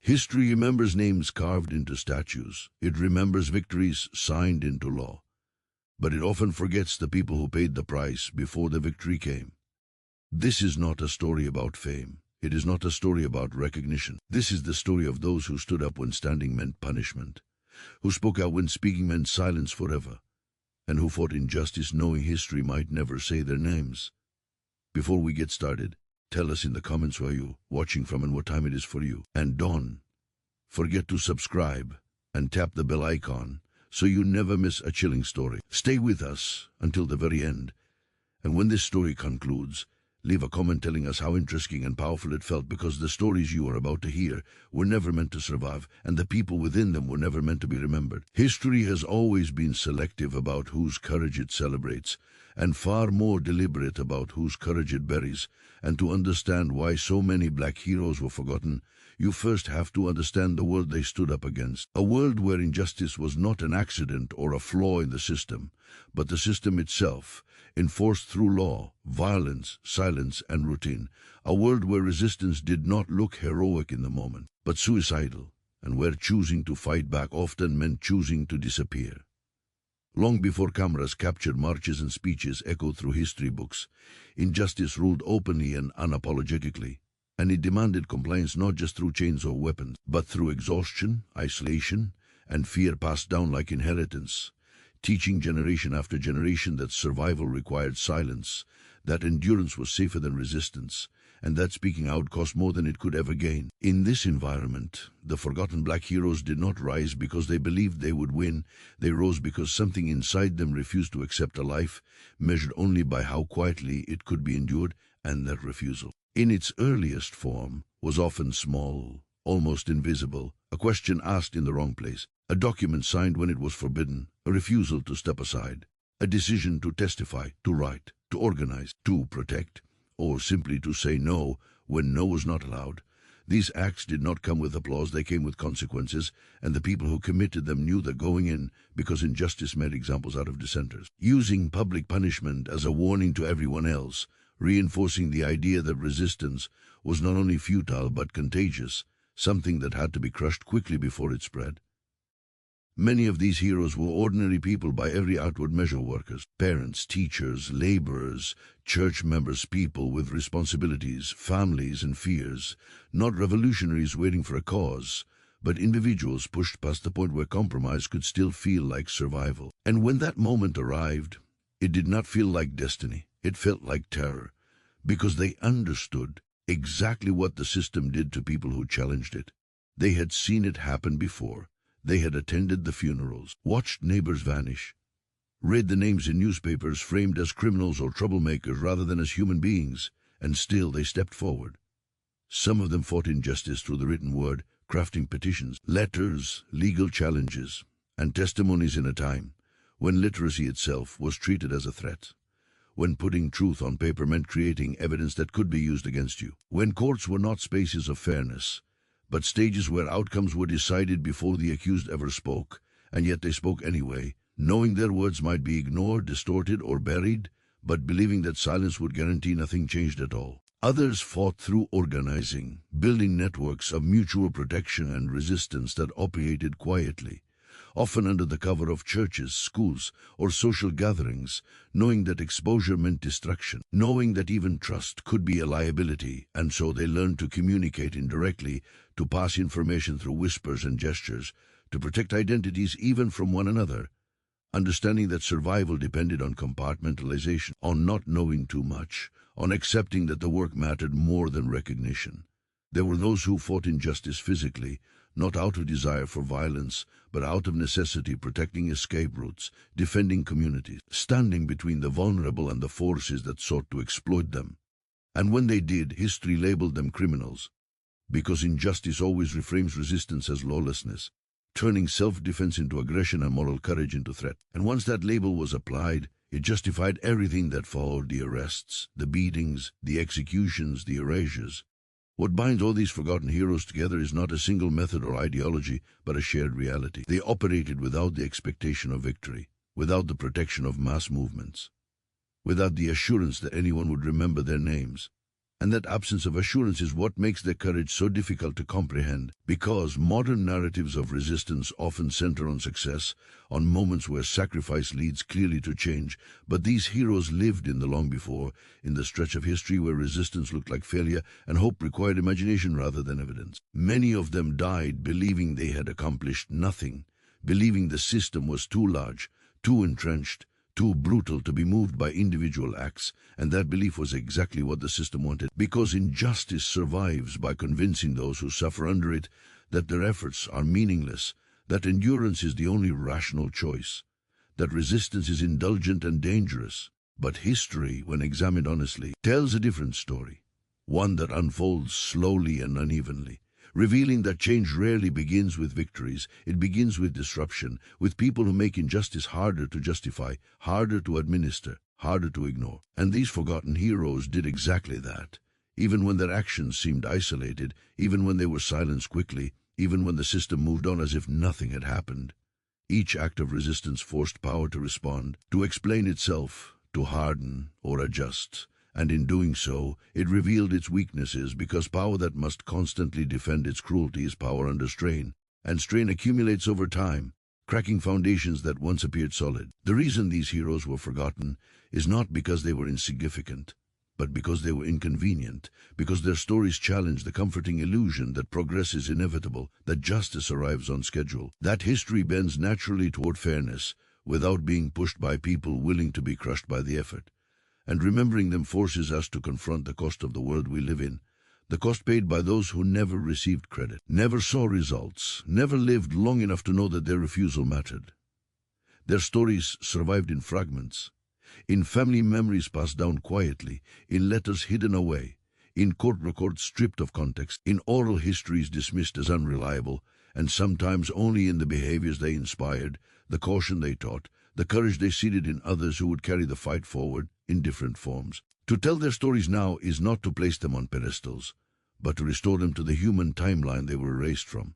History remembers names carved into statues. It remembers victories signed into law. But it often forgets the people who paid the price before the victory came. This is not a story about fame. It is not a story about recognition. This is the story of those who stood up when standing meant punishment, who spoke out when speaking meant silence forever, and who fought injustice knowing history might never say their names. Before we get started, tell us in the comments where you're watching from and what time it is for you. And don't forget to subscribe and tap the bell icon so you never miss a chilling story. Stay with us until the very end, and when this story concludes, leave a comment telling us how interesting and powerful it felt, because the stories you are about to hear were never meant to survive, and the people within them were never meant to be remembered. History has always been selective about whose courage it celebrates, and far more deliberate about whose courage it buries. And to understand why so many black heroes were forgotten, you first have to understand the world they stood up against. A world where injustice was not an accident or a flaw in the system, but the system itself, enforced through law, violence, silence, and routine. A world where resistance did not look heroic in the moment, but suicidal, and where choosing to fight back often meant choosing to disappear. Long before cameras captured marches and speeches echoed through history books, injustice ruled openly and unapologetically, and it demanded compliance not just through chains or weapons, but through exhaustion, isolation, and fear passed down like inheritance, teaching generation after generation that survival required silence, that endurance was safer than resistance, and that speaking out cost more than it could ever gain. In this environment, the forgotten black heroes did not rise because they believed they would win. They rose because something inside them refused to accept a life measured only by how quietly it could be endured, and that refusal, in its earliest form, was often small, almost invisible, a question asked in the wrong place, a document signed when it was forbidden, a refusal to step aside, a decision to testify, to write, to organize, to protect, or simply to say no when no was not allowed. These acts did not come with applause, they came with consequences, and the people who committed them knew they're going in, because injustice made examples out of dissenters. Using public punishment as a warning to everyone else, reinforcing the idea that resistance was not only futile but contagious, something that had to be crushed quickly before it spread. Many of these heroes were ordinary people by every outward measure: workers, parents, teachers, laborers, church members, people with responsibilities, families, and fears, not revolutionaries waiting for a cause, but individuals pushed past the point where compromise could still feel like survival. And when that moment arrived, it did not feel like destiny, it felt like terror, because they understood exactly what the system did to people who challenged it. They had seen it happen before. They had attended the funerals, watched neighbors vanish, read the names in newspapers framed as criminals or troublemakers rather than as human beings, and still they stepped forward. Some of them fought injustice through the written word, crafting petitions, letters, legal challenges, and testimonies in a time when literacy itself was treated as a threat, when putting truth on paper meant creating evidence that could be used against you, when courts were not spaces of fairness, but stages where outcomes were decided before the accused ever spoke, and yet they spoke anyway, knowing their words might be ignored, distorted, or buried, but believing that silence would guarantee nothing changed at all. Others fought through organizing, building networks of mutual protection and resistance that operated quietly, often under the cover of churches, schools, or social gatherings, knowing that exposure meant destruction, knowing that even trust could be a liability, and so they learned to communicate indirectly, to pass information through whispers and gestures, to protect identities even from one another, understanding that survival depended on compartmentalization, on not knowing too much, on accepting that the work mattered more than recognition. There were those who fought injustice physically, not out of desire for violence, but out of necessity, protecting escape routes, defending communities, standing between the vulnerable and the forces that sought to exploit them. And when they did, history labeled them criminals, because injustice always reframes resistance as lawlessness, turning self-defense into aggression and moral courage into threat. And once that label was applied, it justified everything that followed: the arrests, the beatings, the executions, the erasures. What binds all these forgotten heroes together is not a single method or ideology, but a shared reality. They operated without the expectation of victory, without the protection of mass movements, without the assurance that anyone would remember their names. And that absence of assurance is what makes their courage so difficult to comprehend, because modern narratives of resistance often center on success, on moments where sacrifice leads clearly to change. But these heroes lived in the long before, in the stretch of history where resistance looked like failure and hope required imagination rather than evidence. Many of them died believing they had accomplished nothing, believing the system was too large, too entrenched, too brutal to be moved by individual acts, and that belief was exactly what the system wanted, because injustice survives by convincing those who suffer under it that their efforts are meaningless, that endurance is the only rational choice, that resistance is indulgent and dangerous. But history, when examined honestly, tells a different story, one that unfolds slowly and unevenly, revealing that change rarely begins with victories. It begins with disruption, with people who make injustice harder to justify, harder to administer, harder to ignore. And these forgotten heroes did exactly that. Even when their actions seemed isolated, even when they were silenced quickly, even when the system moved on as if nothing had happened. Each act of resistance forced power to respond, to explain itself, to harden or adjust. And in doing so, it revealed its weaknesses, because power that must constantly defend its cruelty is power under strain, and strain accumulates over time, cracking foundations that once appeared solid. The reason these heroes were forgotten is not because they were insignificant, but because they were inconvenient, because their stories challenge the comforting illusion that progress is inevitable, that justice arrives on schedule, that history bends naturally toward fairness, without being pushed by people willing to be crushed by the effort. And remembering them forces us to confront the cost of the world we live in, the cost paid by those who never received credit, never saw results, never lived long enough to know that their refusal mattered. Their stories survived in fragments, in family memories passed down quietly, in letters hidden away, in court records stripped of context, in oral histories dismissed as unreliable, and sometimes only in the behaviors they inspired, the caution they taught, the courage they seeded in others who would carry the fight forward in different forms. To tell their stories now is not to place them on pedestals, but to restore them to the human timeline they were erased from.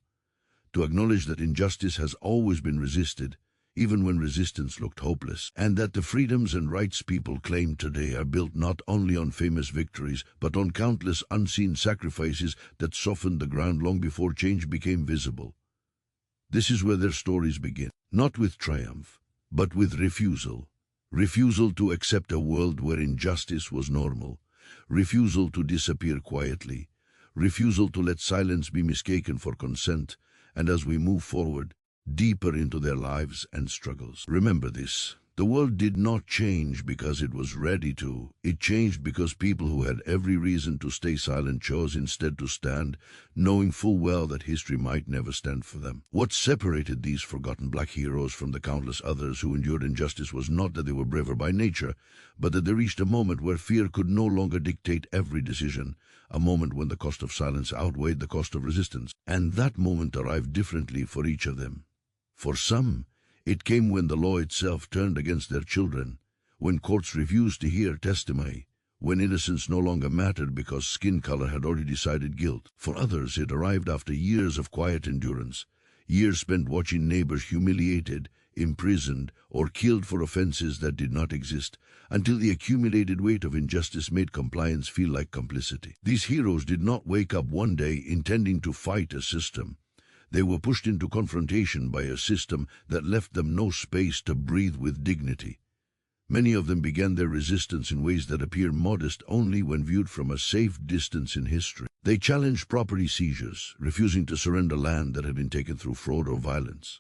To acknowledge that injustice has always been resisted, even when resistance looked hopeless, and that the freedoms and rights people claim today are built not only on famous victories, but on countless unseen sacrifices that softened the ground long before change became visible. This is where their stories begin, not with triumph, but with refusal. Refusal to accept a world where injustice was normal, refusal to disappear quietly, refusal to let silence be mistaken for consent, and as we move forward, deeper into their lives and struggles. Remember this. The world did not change because it was ready to. It changed because people who had every reason to stay silent chose instead to stand, knowing full well that history might never stand for them. What separated these forgotten black heroes from the countless others who endured injustice was not that they were braver by nature, but that they reached a moment where fear could no longer dictate every decision, a moment when the cost of silence outweighed the cost of resistance. And that moment arrived differently for each of them. For some, it came when the law itself turned against their children, when courts refused to hear testimony, when innocence no longer mattered because skin color had already decided guilt. For others, it arrived after years of quiet endurance, years spent watching neighbors humiliated, imprisoned, or killed for offenses that did not exist, until the accumulated weight of injustice made compliance feel like complicity. These heroes did not wake up one day intending to fight a system. They were pushed into confrontation by a system that left them no space to breathe with dignity. Many of them began their resistance in ways that appear modest only when viewed from a safe distance in history. They challenged property seizures, refusing to surrender land that had been taken through fraud or violence.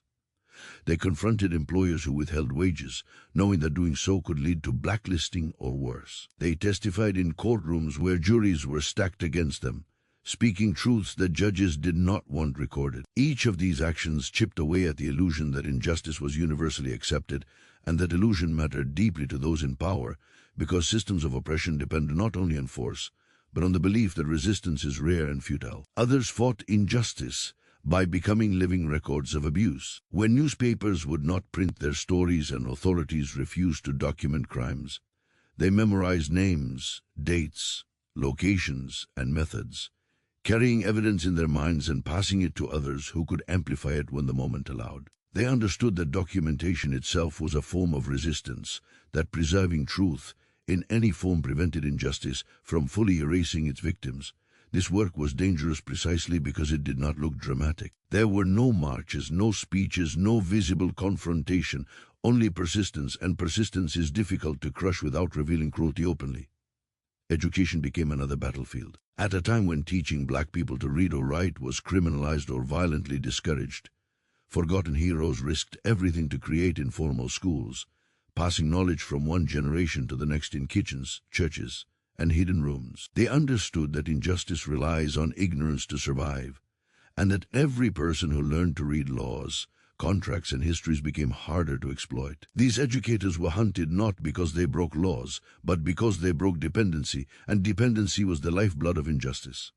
They confronted employers who withheld wages, knowing that doing so could lead to blacklisting or worse. They testified in courtrooms where juries were stacked against them, speaking truths that judges did not want recorded. Each of these actions chipped away at the illusion that injustice was universally accepted, and that illusion mattered deeply to those in power, because systems of oppression depend not only on force, but on the belief that resistance is rare and futile. Others fought injustice by becoming living records of abuse. When newspapers would not print their stories and authorities refused to document crimes, they memorized names, dates, locations, and methods, carrying evidence in their minds and passing it to others who could amplify it when the moment allowed. They understood that documentation itself was a form of resistance, that preserving truth, in any form prevented injustice from fully erasing its victims. This work was dangerous precisely because it did not look dramatic. There were no marches, no speeches, no visible confrontation, only persistence, and persistence is difficult to crush without revealing cruelty openly. Education became another battlefield. At a time when teaching black people to read or write was criminalized or violently discouraged, forgotten heroes risked everything to create informal schools, passing knowledge from one generation to the next in kitchens, churches, and hidden rooms. They understood that injustice relies on ignorance to survive, and that every person who learned to read laws, contracts, and histories became harder to exploit. These educators were hunted not because they broke laws, but because they broke dependency, and dependency was the lifeblood of injustice.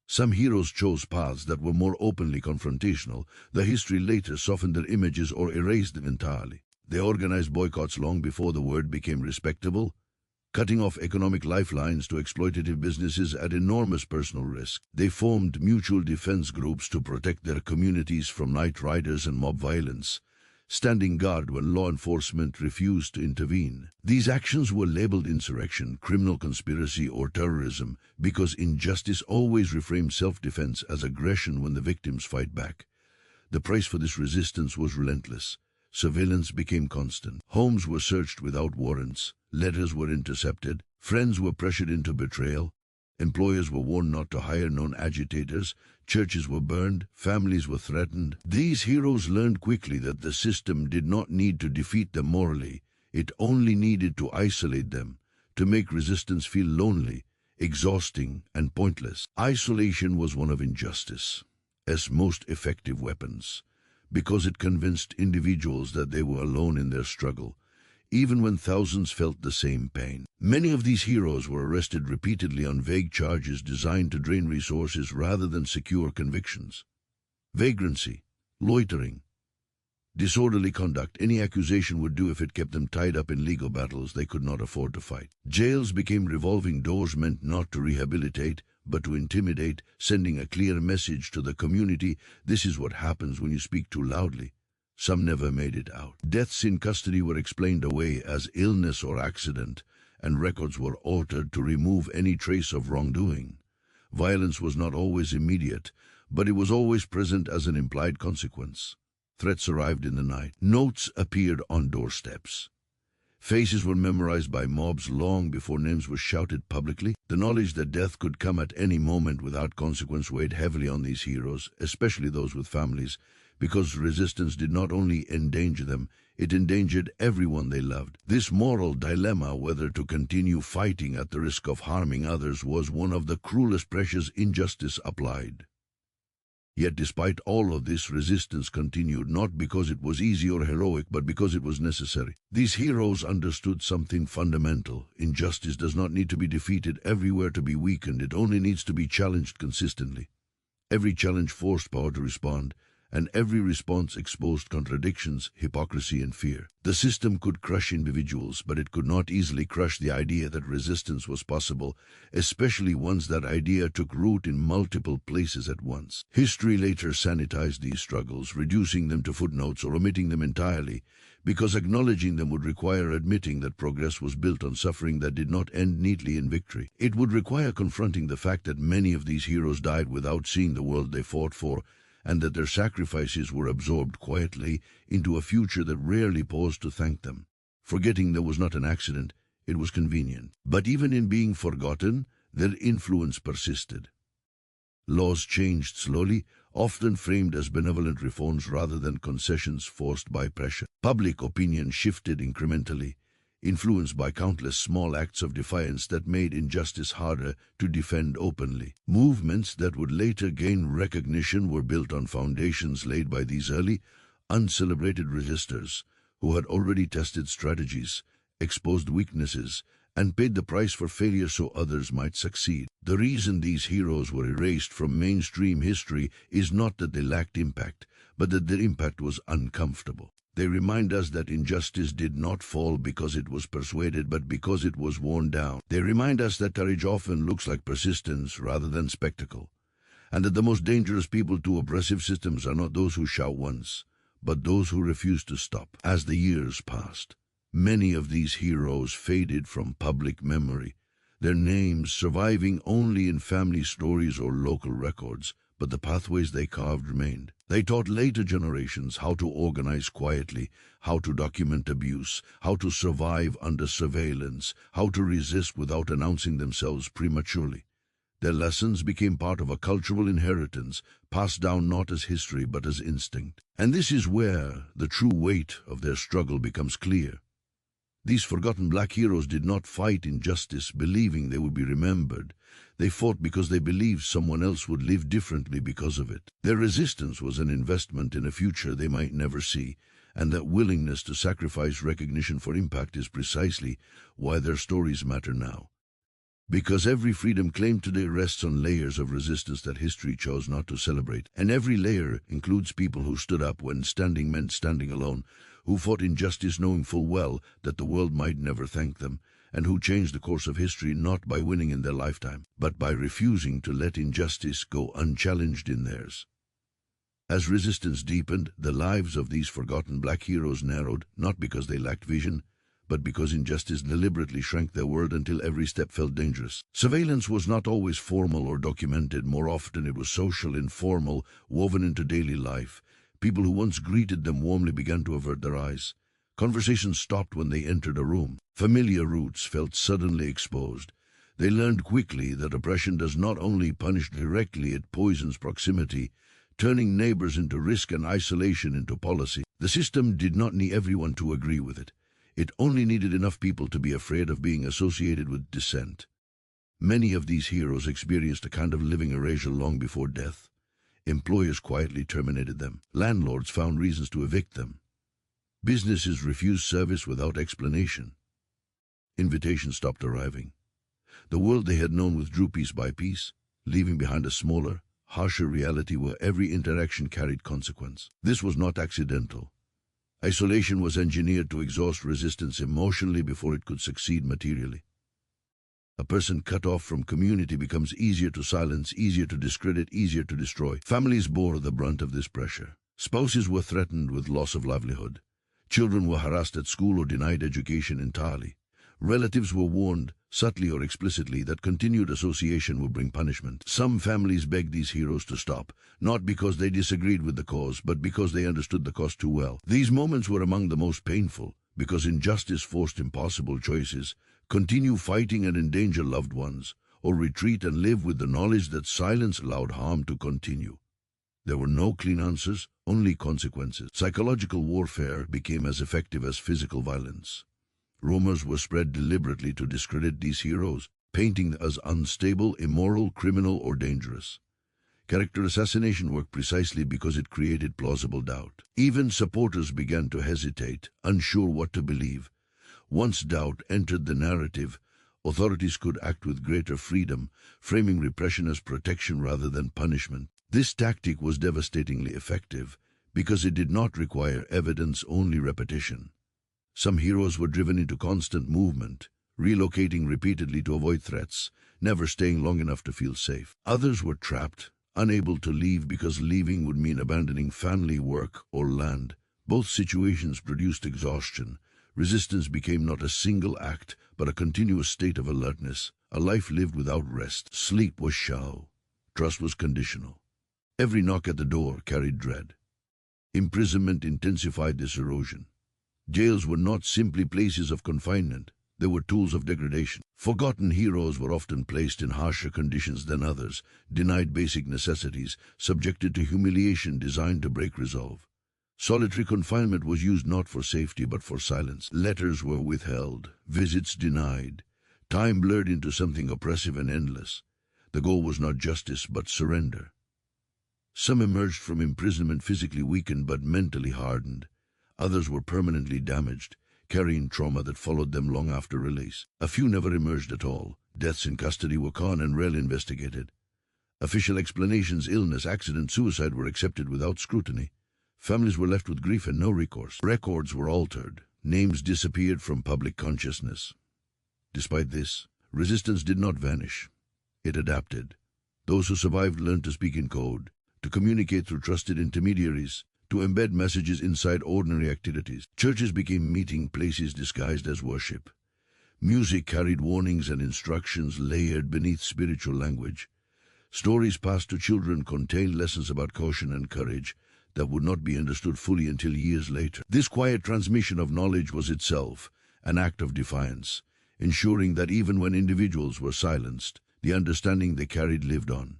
Some heroes chose paths that were more openly confrontational. The history later softened their images or erased them entirely. They organized boycotts long before the word became respectable, cutting off economic lifelines to exploitative businesses at enormous personal risk. They formed mutual defense groups to protect their communities from night riders and mob violence, standing guard when law enforcement refused to intervene. These actions were labeled insurrection, criminal conspiracy, or terrorism because injustice always reframes self-defense as aggression when the victims fight back. The price for this resistance was relentless. Surveillance became constant. Homes were searched without warrants. Letters were intercepted. Friends were pressured into betrayal. Employers were warned not to hire known agitators. Churches were burned. Families were threatened. These heroes learned quickly that the system did not need to defeat them morally. It only needed to isolate them, to make resistance feel lonely, exhausting, and pointless. Isolation was one of injustice's most effective weapons, because it convinced individuals that they were alone in their struggle, even when thousands felt the same pain. Many of these heroes were arrested repeatedly on vague charges designed to drain resources rather than secure convictions. Vagrancy, loitering, disorderly conduct, any accusation would do if it kept them tied up in legal battles they could not afford to fight. Jails became revolving doors meant not to rehabilitate, but to intimidate, sending a clear message to the community: this is what happens when you speak too loudly. Some never made it out. Deaths in custody were explained away as illness or accident, and records were altered to remove any trace of wrongdoing. Violence was not always immediate, but it was always present as an implied consequence. Threats arrived in the night. Notes appeared on doorsteps. Faces were memorized by mobs long before names were shouted publicly. The knowledge that death could come at any moment without consequence weighed heavily on these heroes, especially those with families, because resistance did not only endanger them, it endangered everyone they loved. This moral dilemma, whether to continue fighting at the risk of harming others, was one of the cruelest pressures injustice applied. Yet despite all of this, resistance continued, not because it was easy or heroic, but because it was necessary. These heroes understood something fundamental. Injustice does not need to be defeated everywhere to be weakened. It only needs to be challenged consistently. Every challenge forced power to respond, and every response exposed contradictions, hypocrisy, and fear. The system could crush individuals, but it could not easily crush the idea that resistance was possible, especially once that idea took root in multiple places at once. History later sanitized these struggles, reducing them to footnotes or omitting them entirely, because acknowledging them would require admitting that progress was built on suffering that did not end neatly in victory. It would require confronting the fact that many of these heroes died without seeing the world they fought for, and that their sacrifices were absorbed quietly into a future that rarely paused to thank them. Forgetting them was not an accident, it was convenient. But even in being forgotten, their influence persisted. Laws changed slowly, often framed as benevolent reforms rather than concessions forced by pressure. Public opinion shifted incrementally, influenced by countless small acts of defiance that made injustice harder to defend openly. Movements that would later gain recognition were built on foundations laid by these early, uncelebrated resistors, who had already tested strategies, exposed weaknesses, and paid the price for failure so others might succeed. The reason these heroes were erased from mainstream history is not that they lacked impact, but that their impact was uncomfortable. They remind us that injustice did not fall because it was persuaded, but because it was worn down. They remind us that courage often looks like persistence rather than spectacle, and that the most dangerous people to oppressive systems are not those who shout once, but those who refuse to stop. As the years passed, Many of these heroes faded from public memory, their names surviving only in family stories or local records, but the pathways they carved remained. They taught later generations how to organize quietly, how to document abuse, how to survive under surveillance, how to resist without announcing themselves prematurely. Their lessons became part of a cultural inheritance, passed down not as history but as instinct. And this is where the true weight of their struggle becomes clear. These forgotten black heroes did not fight injustice believing they would be remembered. They fought because they believed someone else would live differently because of it. Their resistance was an investment in a future they might never see, and that willingness to sacrifice recognition for impact is precisely why their stories matter now. Because every freedom claimed today rests on layers of resistance that history chose not to celebrate, and every layer includes people who stood up when standing meant standing alone, who fought injustice knowing full well that the world might never thank them, and who changed the course of history not by winning in their lifetime, but by refusing to let injustice go unchallenged in theirs. As resistance deepened, the lives of these forgotten black heroes narrowed, not because they lacked vision, but because injustice deliberately shrank their world until every step felt dangerous. Surveillance was not always formal or documented. More often it was social, informal, woven into daily life. People who once greeted them warmly began to avert their eyes. Conversations stopped when they entered a room. Familiar roots felt suddenly exposed. They learned quickly that oppression does not only punish directly, it poisons proximity, turning neighbors into risk and isolation into policy. The system did not need everyone to agree with it. It only needed enough people to be afraid of being associated with dissent. Many of these heroes experienced a kind of living erasure long before death. Employers quietly terminated them. Landlords found reasons to evict them. Businesses refused service without explanation. Invitations stopped arriving. The world they had known withdrew piece by piece, leaving behind a smaller, harsher reality where every interaction carried consequence. This was not accidental. Isolation was engineered to exhaust resistance emotionally before it could succeed materially. A person cut off from community becomes easier to silence, easier to discredit, easier to destroy. Families bore the brunt of this pressure. Spouses were threatened with loss of livelihood. Children were harassed at school or denied education entirely. Relatives were warned, subtly or explicitly, that continued association would bring punishment. Some families begged these heroes to stop, not because they disagreed with the cause, but because they understood the cost too well. These moments were among the most painful, because injustice forced impossible choices: continue fighting and endanger loved ones, or retreat and live with the knowledge that silence allowed harm to continue. There were no clean answers, only consequences. Psychological warfare became as effective as physical violence. Rumors were spread deliberately to discredit these heroes, painting them as unstable, immoral, criminal, or dangerous. Character assassination worked precisely because it created plausible doubt. Even supporters began to hesitate, unsure what to believe. Once doubt entered the narrative, authorities could act with greater freedom, framing repression as protection rather than punishment. This tactic was devastatingly effective because it did not require evidence, only repetition. Some heroes were driven into constant movement, relocating repeatedly to avoid threats, never staying long enough to feel safe. Others were trapped, unable to leave because leaving would mean abandoning family, work, or land. Both situations produced exhaustion. Resistance became not a single act, but a continuous state of alertness, a life lived without rest. Sleep was shallow. Trust was conditional. Every knock at the door carried dread. Imprisonment intensified this erosion. Jails were not simply places of confinement. They were tools of degradation. Forgotten heroes were often placed in harsher conditions than others, denied basic necessities, subjected to humiliation designed to break resolve. Solitary confinement was used not for safety but for silence. Letters were withheld, visits denied. Time blurred into something oppressive and endless. The goal was not justice but surrender. Some emerged from imprisonment physically weakened but mentally hardened. Others were permanently damaged, carrying trauma that followed them long after release. A few never emerged at all. Deaths in custody were common and rarely investigated. Official explanations, illness, accident, suicide were accepted without scrutiny. Families were left with grief and no recourse. Records were altered. Names disappeared from public consciousness. Despite this, resistance did not vanish. It adapted. Those who survived learned to speak in code, to communicate through trusted intermediaries, to embed messages inside ordinary activities. Churches became meeting places disguised as worship. Music carried warnings and instructions layered beneath spiritual language. Stories passed to children contained lessons about caution and courage that would not be understood fully until years later. This quiet transmission of knowledge was itself an act of defiance, ensuring that even when individuals were silenced, the understanding they carried lived on.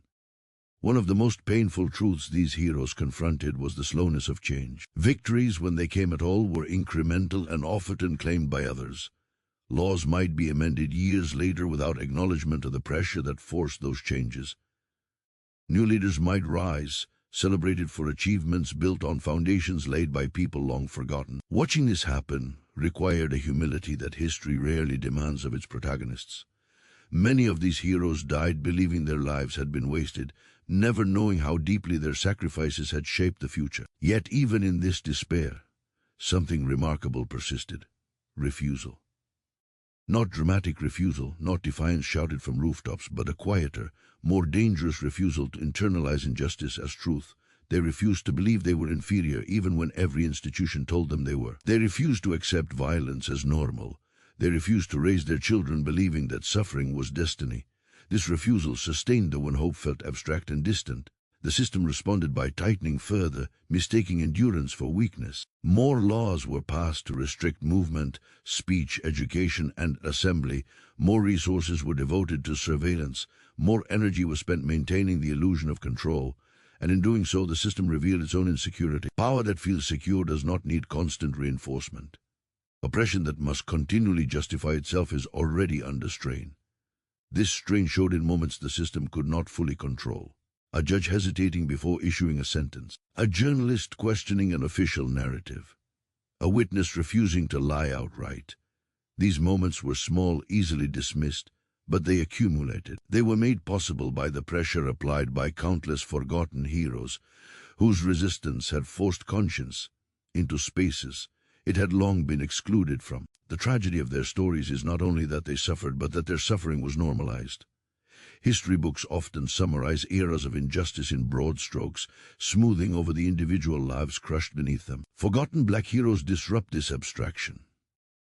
One of the most painful truths these heroes confronted was the slowness of change. Victories, when they came at all, were incremental and often claimed by others. Laws might be amended years later without acknowledgement of the pressure that forced those changes. New leaders might rise, celebrated for achievements built on foundations laid by people long forgotten. Watching this happen required a humility that history rarely demands of its protagonists. Many of these heroes died believing their lives had been wasted, never knowing how deeply their sacrifices had shaped the future. Yet even in this despair, something remarkable persisted: refusal. Not dramatic refusal, not defiance shouted from rooftops, but a quieter, more dangerous refusal to internalize injustice as truth. They refused to believe they were inferior even when every institution told them they were. They refused to accept violence as normal. They refused to raise their children believing that suffering was destiny. This refusal sustained them when hope felt abstract and distant. The system responded by tightening further, mistaking endurance for weakness. More laws were passed to restrict movement, speech, education, and assembly. More resources were devoted to surveillance. More energy was spent maintaining the illusion of control. And in doing so, the system revealed its own insecurity. Power that feels secure does not need constant reinforcement. Oppression that must continually justify itself is already under strain. This strain showed in moments the system could not fully control. A judge hesitating before issuing a sentence, a journalist questioning an official narrative, a witness refusing to lie outright. These moments were small, easily dismissed, but they accumulated. They were made possible by the pressure applied by countless forgotten heroes, whose resistance had forced conscience into spaces it had long been excluded from. The tragedy of their stories is not only that they suffered, but that their suffering was normalized. History books often summarize eras of injustice in broad strokes, smoothing over the individual lives crushed beneath them. Forgotten black heroes disrupt this abstraction.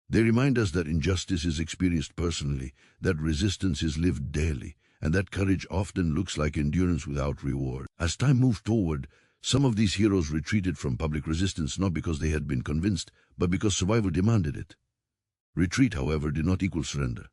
They remind us that injustice is experienced personally, that resistance is lived daily, and that courage often looks like endurance without reward. As time moved forward, some of these heroes retreated from public resistance not because they had been convinced, but because survival demanded it. Retreat, however, did not equal surrender.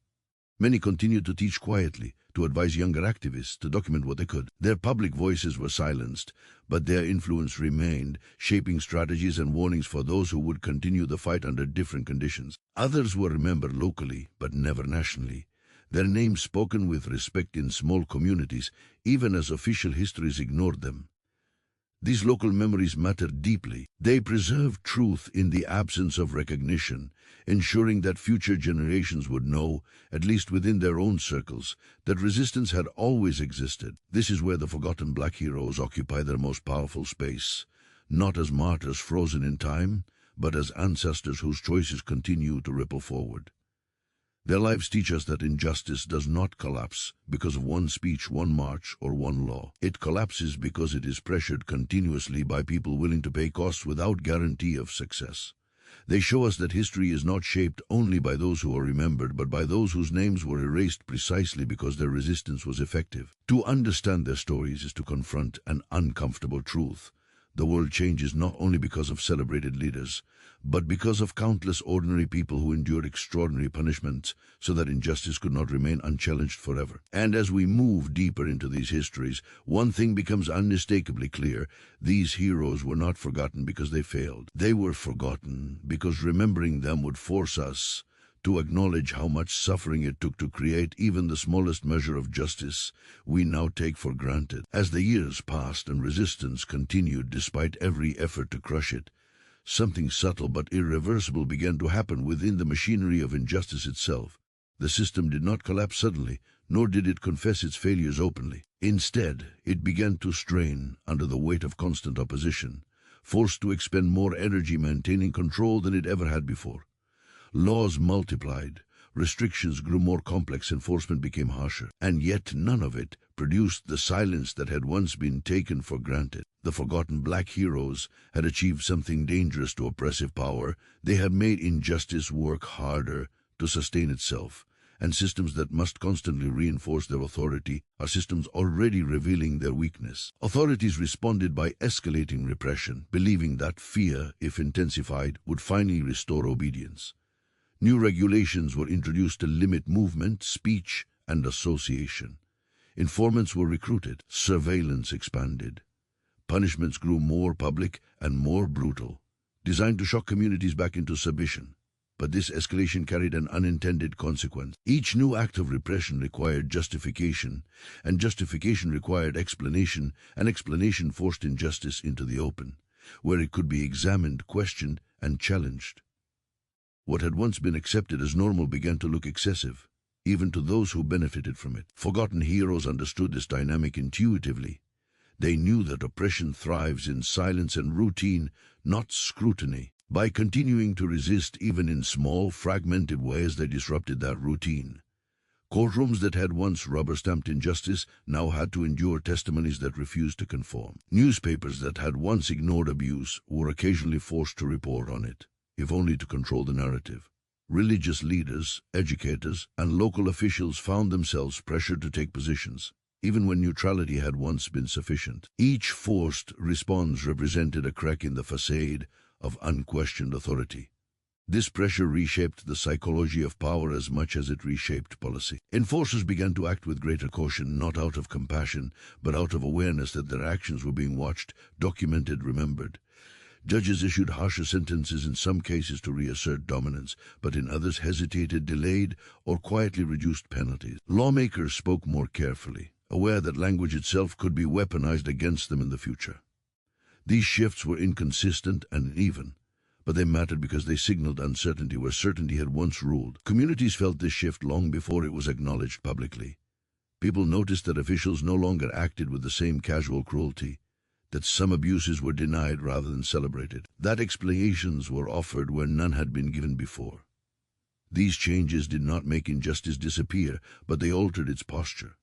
Many continued to teach quietly, to advise younger activists, to document what they could. Their public voices were silenced, but their influence remained, shaping strategies and warnings for those who would continue the fight under different conditions. Others were remembered locally, but never nationally. Their names spoken with respect in small communities, even as official histories ignored them. These local memories matter deeply. They preserve truth in the absence of recognition, ensuring that future generations would know, at least within their own circles, that resistance had always existed. This is where the forgotten black heroes occupy their most powerful space, not as martyrs frozen in time, but as ancestors whose choices continue to ripple forward. Their lives teach us that injustice does not collapse because of one speech, one march, or one law. It collapses because it is pressured continuously by people willing to pay costs without guarantee of success. They show us that history is not shaped only by those who are remembered, but by those whose names were erased precisely because their resistance was effective. To understand their stories is to confront an uncomfortable truth. The world changes not only because of celebrated leaders, but because of countless ordinary people who endured extraordinary punishments so that injustice could not remain unchallenged forever. And as we move deeper into these histories, one thing becomes unmistakably clear: these heroes were not forgotten because they failed. They were forgotten because remembering them would force us to acknowledge how much suffering it took to create even the smallest measure of justice we now take for granted. As the years passed and resistance continued despite every effort to crush it, something subtle but irreversible began to happen within the machinery of injustice itself. The system did not collapse suddenly, nor did it confess its failures openly. Instead, it began to strain under the weight of constant opposition, forced to expend more energy maintaining control than it ever had before. Laws multiplied, Restrictions grew more complex, enforcement became harsher, and yet none of it produced the silence that had once been taken for granted. The forgotten black heroes had achieved something dangerous to oppressive power. They had made injustice work harder to sustain itself, and systems that must constantly reinforce their authority are systems already revealing their weakness. Authorities responded by escalating repression, believing that fear, if intensified, would finally restore obedience. New regulations were introduced to limit movement, speech, and association. Informants were recruited, surveillance expanded. Punishments grew more public and more brutal, designed to shock communities back into submission. But this escalation carried an unintended consequence. Each new act of repression required justification, and justification required explanation, and explanation forced injustice into the open, where it could be examined, questioned, and challenged. What had once been accepted as normal began to look excessive, even to those who benefited from it. Forgotten heroes understood this dynamic intuitively. They knew that oppression thrives in silence and routine, not scrutiny. By continuing to resist even in small, fragmented ways, they disrupted that routine. Courtrooms that had once rubber-stamped injustice now had to endure testimonies that refused to conform. Newspapers that had once ignored abuse were occasionally forced to report on it, if only to control the narrative. Religious leaders, educators, and local officials found themselves pressured to take positions, even when neutrality had once been sufficient. Each forced response represented a crack in the facade of unquestioned authority. This pressure reshaped the psychology of power as much as it reshaped policy. Enforcers began to act with greater caution, not out of compassion, but out of awareness that their actions were being watched, documented, remembered. Judges issued harsher sentences in some cases to reassert dominance, but in others hesitated, delayed, or quietly reduced penalties. Lawmakers spoke more carefully, aware that language itself could be weaponized against them in the future. These shifts were inconsistent and uneven, but they mattered because they signaled uncertainty where certainty had once ruled. Communities felt this shift long before it was acknowledged publicly. People noticed that officials no longer acted with the same casual cruelty, that some abuses were denied rather than celebrated, that explanations were offered where none had been given before. These changes did not make injustice disappear, but they altered its posture.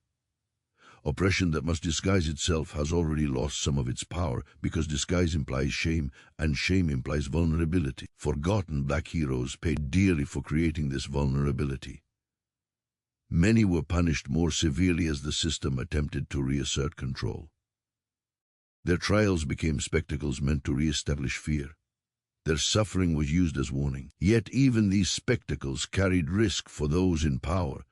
Oppression that must disguise itself has already lost some of its power because disguise implies shame, and shame implies vulnerability. Forgotten black heroes paid dearly for creating this vulnerability. Many were punished more severely as the system attempted to reassert control. Their trials became spectacles meant to reestablish fear. Their suffering was used as warning. Yet even these spectacles carried risk for those in power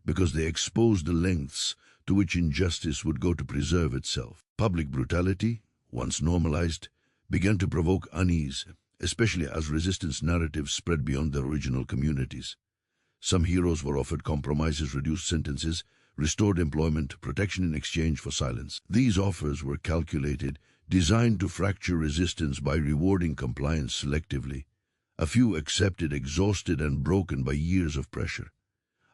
because they exposed the lengths to which injustice would go to preserve itself. Public brutality, once normalized, began to provoke unease, especially as resistance narratives spread beyond their original communities. Some heroes were offered compromises, reduced sentences, restored employment, protection in exchange for silence. These offers were calculated, designed to fracture resistance by rewarding compliance selectively. A few accepted, exhausted and broken by years of pressure.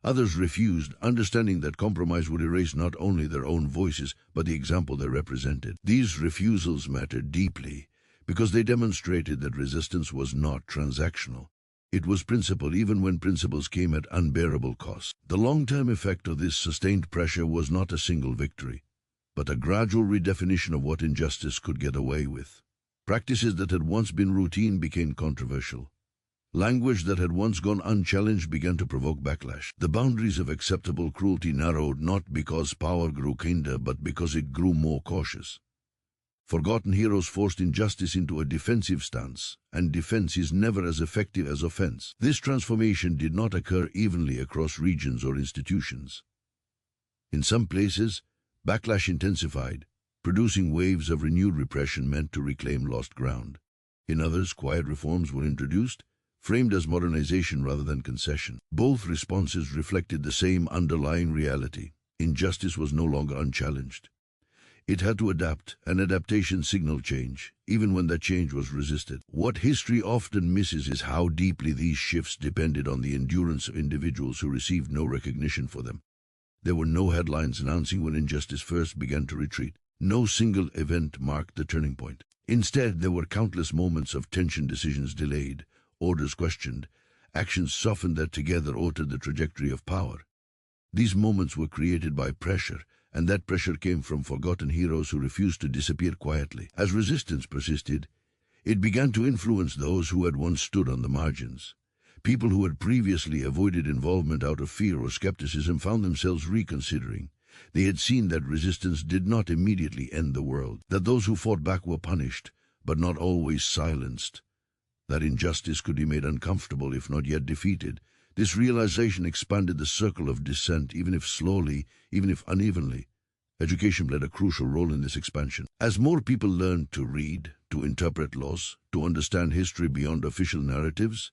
Others refused, understanding that compromise would erase not only their own voices, but the example they represented. These refusals mattered deeply because they demonstrated that resistance was not transactional. It was principled even when principles came at unbearable cost. The long-term effect of this sustained pressure was not a single victory, but a gradual redefinition of what injustice could get away with. Practices that had once been routine became controversial. Language that had once gone unchallenged began to provoke backlash. The boundaries of acceptable cruelty narrowed not because power grew kinder, but because it grew more cautious. Forgotten heroes forced injustice into a defensive stance, and defense is never as effective as offense. This transformation did not occur evenly across regions or institutions. In some places, backlash intensified, producing waves of renewed repression meant to reclaim lost ground. In others, quiet reforms were introduced, framed as modernization rather than concession. Both responses reflected the same underlying reality. Injustice was no longer unchallenged. It had to adapt, and adaptation signaled change, even when that change was resisted. What history often misses is how deeply these shifts depended on the endurance of individuals who received no recognition for them. There were no headlines announcing when injustice first began to retreat. No single event marked the turning point. Instead, there were countless moments of tension, decisions delayed, orders questioned, Actions softened that together altered the trajectory of power. These moments were created by pressure, and that pressure came from forgotten heroes who refused to disappear quietly. As resistance persisted, it began to influence those who had once stood on the margins. People who had previously avoided involvement out of fear or skepticism found themselves reconsidering. They had seen that resistance did not immediately end the world, that those who fought back were punished, but not always silenced, that injustice could be made uncomfortable if not yet defeated. This realization expanded the circle of dissent, even if slowly, even if unevenly. Education played a crucial role in this expansion. As more people learned to read, to interpret laws, to understand history beyond official narratives,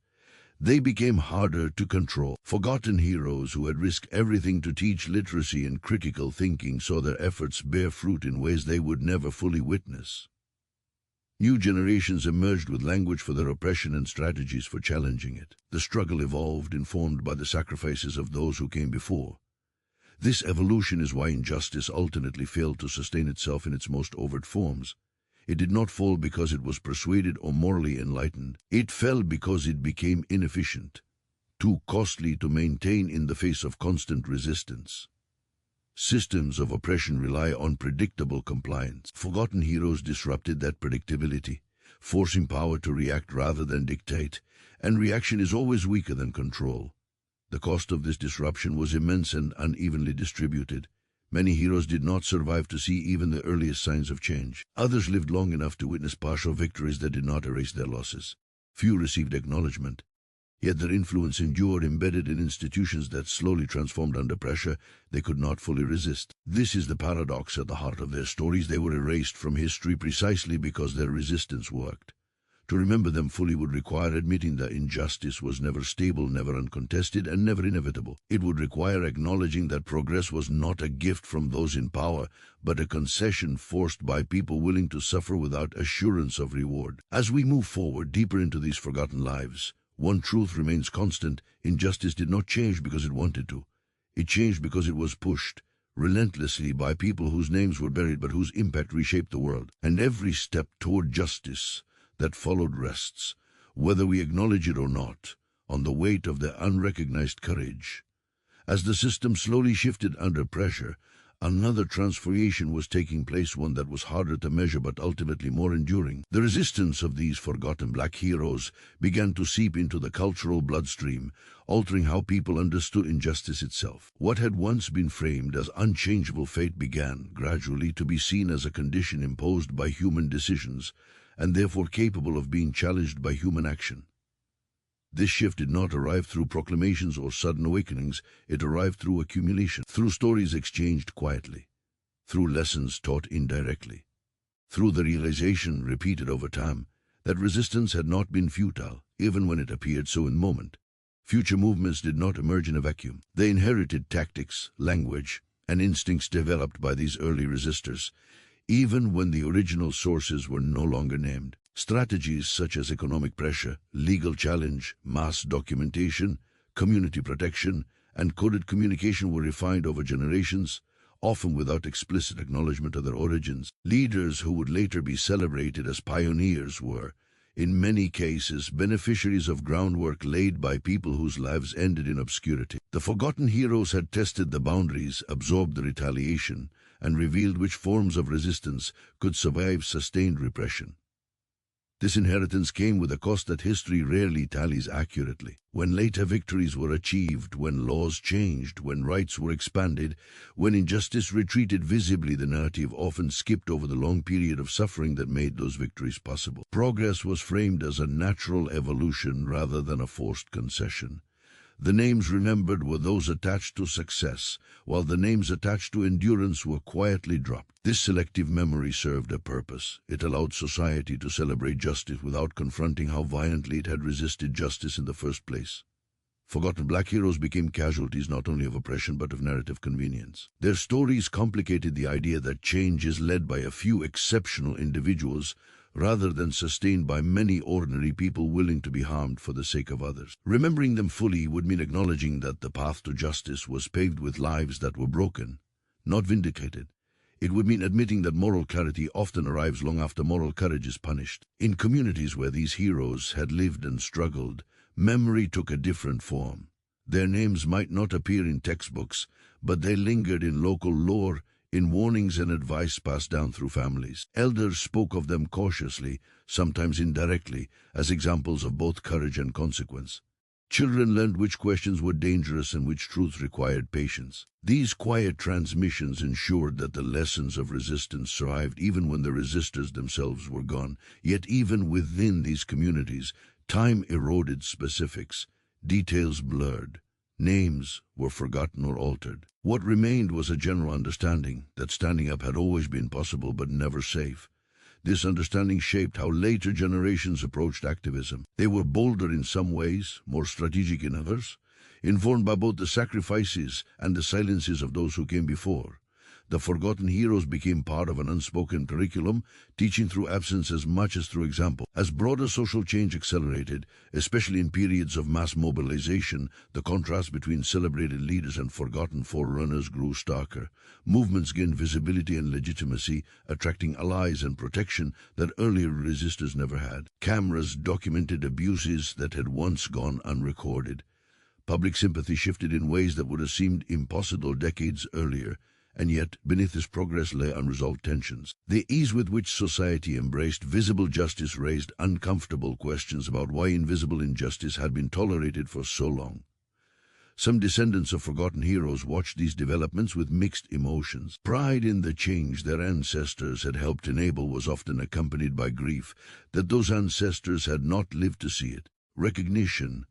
they became harder to control. Forgotten heroes who had risked everything to teach literacy and critical thinking saw their efforts bear fruit in ways they would never fully witness. New generations emerged with language for their oppression and strategies for challenging it. The struggle evolved, informed by the sacrifices of those who came before. This evolution is why injustice ultimately failed to sustain itself in its most overt forms. It did not fall because it was persuaded or morally enlightened. It fell because it became inefficient, too costly to maintain in the face of constant resistance. Systems of oppression rely on predictable compliance. Forgotten heroes disrupted that predictability, forcing power to react rather than dictate, and reaction is always weaker than control. The cost of this disruption was immense and unevenly distributed. Many heroes did not survive to see even the earliest signs of change. Others lived long enough to witness partial victories that did not erase their losses. Few received acknowledgement, yet their influence endured, embedded in institutions that slowly transformed under pressure they could not fully resist. This is the paradox at the heart of their stories. They were erased from history precisely because their resistance worked. To remember them fully would require admitting that injustice was never stable, never uncontested, and never inevitable. It would require acknowledging that progress was not a gift from those in power, but a concession forced by people willing to suffer without assurance of reward. As we move forward deeper into these forgotten lives, one truth remains constant: injustice did not change because it wanted to. It changed because it was pushed relentlessly by people whose names were buried but whose impact reshaped the world. And every step toward justice that followed rests, whether we acknowledge it or not, on the weight of their unrecognized courage. As the system slowly shifted under pressure, another transformation was taking place, one that was harder to measure but ultimately more enduring. The resistance of these forgotten black heroes began to seep into the cultural bloodstream, altering how people understood injustice itself. What had once been framed as unchangeable fate began gradually to be seen as a condition imposed by human decisions, and therefore capable of being challenged by human action. This shift did not arrive through proclamations or sudden awakenings. It arrived through accumulation, through stories exchanged quietly, through lessons taught indirectly, through the realization, repeated over time, that resistance had not been futile, even when it appeared so in the moment. Future movements did not emerge in a vacuum. They inherited tactics, language, and instincts developed by these early resistors, even when the original sources were no longer named. Strategies such as economic pressure, legal challenge, mass documentation, community protection, and coded communication were refined over generations, often without explicit acknowledgement of their origins. Leaders who would later be celebrated as pioneers were, in many cases, beneficiaries of groundwork laid by people whose lives ended in obscurity. The forgotten heroes had tested the boundaries, absorbed the retaliation, and revealed which forms of resistance could survive sustained repression. This inheritance came with a cost that history rarely tallies accurately. When later victories were achieved, when laws changed, when rights were expanded, when injustice retreated visibly, the narrative often skipped over the long period of suffering that made those victories possible. Progress was framed as a natural evolution rather than a forced concession. The names remembered were those attached to success, while the names attached to endurance were quietly dropped. This selective memory served a purpose. It allowed society to celebrate justice without confronting how violently it had resisted justice in the first place. Forgotten black heroes became casualties not only of oppression but of narrative convenience. Their stories complicated the idea that change is led by a few exceptional individuals rather than sustained by many ordinary people willing to be harmed for the sake of others. Remembering them fully would mean acknowledging that the path to justice was paved with lives that were broken, not vindicated. It would mean admitting that moral clarity often arrives long after moral courage is punished. In communities where these heroes had lived and struggled, Memory took a different form. Their names might not appear in textbooks, but they lingered in local lore, in warnings and advice passed down through families. Elders spoke of them cautiously, sometimes indirectly, as examples of both courage and consequence. Children learned which questions were dangerous and which truth required patience. These quiet transmissions ensured that the lessons of resistance survived even when the resistors themselves were gone. Yet even within these communities, time eroded specifics, details blurred, names were forgotten or altered. What remained was a general understanding that standing up had always been possible but never safe. This understanding shaped how later generations approached activism. They were bolder in some ways, more strategic in others, informed by both the sacrifices and the silences of those who came before. The forgotten heroes became part of an unspoken curriculum, teaching through absence as much as through example. As broader social change accelerated, especially in periods of mass mobilization, the contrast between celebrated leaders and forgotten forerunners grew starker. Movements gained visibility and legitimacy, attracting allies and protection that earlier resistors never had. Cameras documented abuses that had once gone unrecorded. Public sympathy shifted in ways that would have seemed impossible decades earlier. And yet, beneath this progress lay unresolved tensions. The ease with which society embraced visible justice raised uncomfortable questions about why invisible injustice had been tolerated for so long. Some descendants of forgotten heroes watched these developments with mixed emotions. Pride in the change their ancestors had helped enable was often accompanied by grief that those ancestors had not lived to see it. Recognition,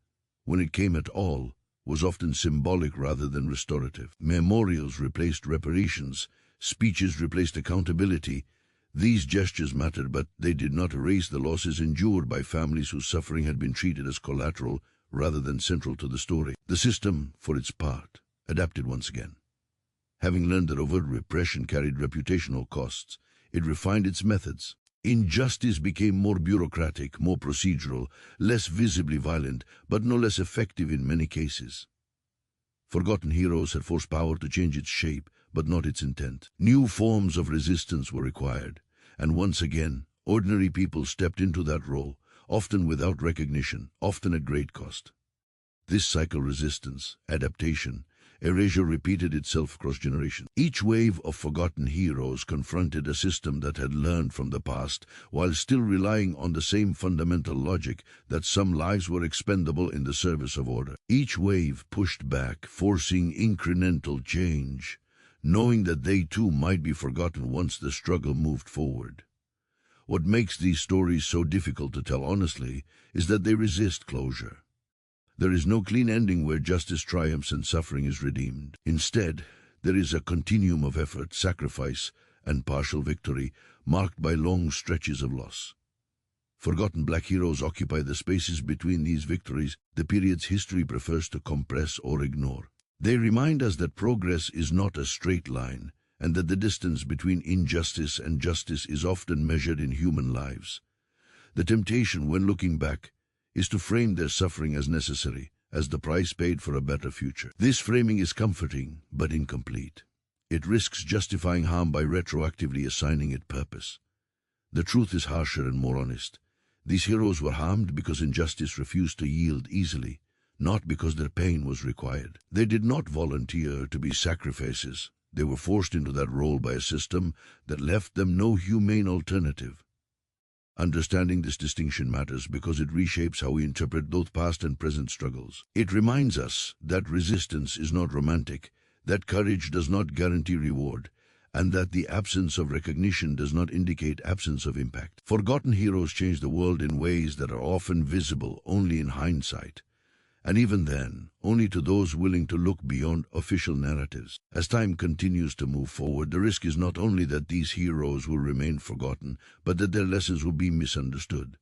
when it came at all, was often symbolic rather than restorative. Memorials replaced reparations, speeches replaced accountability. These gestures mattered, but they did not erase the losses endured by families whose suffering had been treated as collateral rather than central to the story. The system, for its part, adapted once again. Having learned that overt repression carried reputational costs, it refined its methods. Injustice became more bureaucratic, more procedural, less visibly violent, but no less effective in many cases. Forgotten heroes had forced power to change its shape, but not its intent. New forms of resistance were required, and once again, ordinary people stepped into that role, often without recognition, often at great cost. This cycle resistance, adaptation, erasure repeated itself across generations. Each wave of forgotten heroes confronted a system that had learned from the past, while still relying on the same fundamental logic that some lives were expendable in the service of order. Each wave pushed back, forcing incremental change, knowing that they too might be forgotten once the struggle moved forward. What makes these stories so difficult to tell honestly is that they resist closure. There is no clean ending where justice triumphs and suffering is redeemed. Instead, there is a continuum of effort, sacrifice, and partial victory, marked by long stretches of loss. Forgotten black heroes occupy the spaces between these victories, the periods history prefers to compress or ignore. They remind us that progress is not a straight line, and that the distance between injustice and justice is often measured in human lives. The temptation, when looking back, is to frame their suffering as necessary, as the price paid for a better future. This framing is comforting, but incomplete. It risks justifying harm by retroactively assigning it purpose. The truth is harsher and more honest. These heroes were harmed because injustice refused to yield easily, not because their pain was required. They did not volunteer to be sacrifices. They were forced into that role by a system that left them no humane alternative. Understanding this distinction matters because it reshapes how we interpret both past and present struggles. It reminds us that resistance is not romantic, that courage does not guarantee reward, and that the absence of recognition does not indicate absence of impact. Forgotten heroes change the world in ways that are often visible only in hindsight, and even then, only to those willing to look beyond official narratives. As time continues to move forward, the risk is not only that these heroes will remain forgotten, but that their lessons will be misunderstood.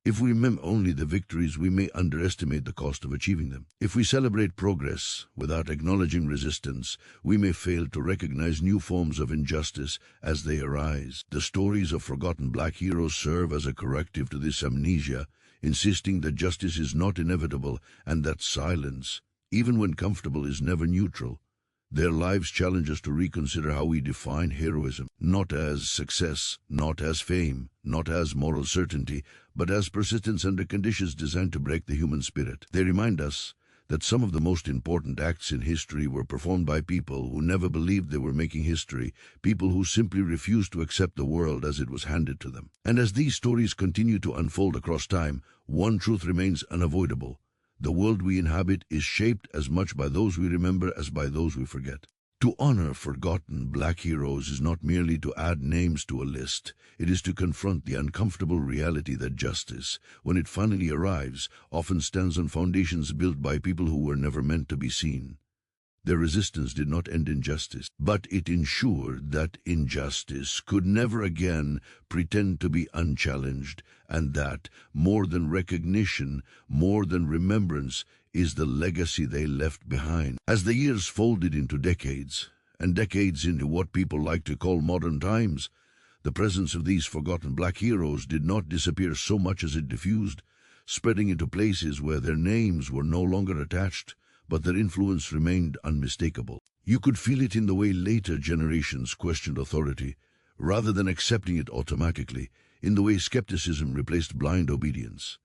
If we remember only the victories, we may underestimate the cost of achieving them. If we celebrate progress without acknowledging resistance, we may fail to recognize new forms of injustice as they arise. The stories of forgotten black heroes serve as a corrective to this amnesia, insisting that justice is not inevitable and that silence, even when comfortable, is never neutral. Their lives challenge us to reconsider how we define heroism, not as success, not as fame, not as moral certainty, but as persistence under conditions designed to break the human spirit. They remind us that some of the most important acts in history were performed by people who never believed they were making history, people who simply refused to accept the world as it was handed to them. And as these stories continue to unfold across time, one truth remains unavoidable. The world we inhabit is shaped as much by those we remember as by those we forget. To honor forgotten black heroes is not merely to add names to a list. It is to confront the uncomfortable reality that justice, when it finally arrives, often stands on foundations built by people who were never meant to be seen. Their resistance did not end in justice, but it ensured that injustice could never again pretend to be unchallenged, and that, more than recognition, more than remembrance, is the legacy they left behind. As the years folded into decades, and decades into what people like to call modern times, the presence of these forgotten black heroes did not disappear so much as it diffused, spreading into places where their names were no longer attached, but their influence remained unmistakable. You could feel it in the way later generations questioned authority, rather than accepting it automatically, in the way skepticism replaced blind obedience,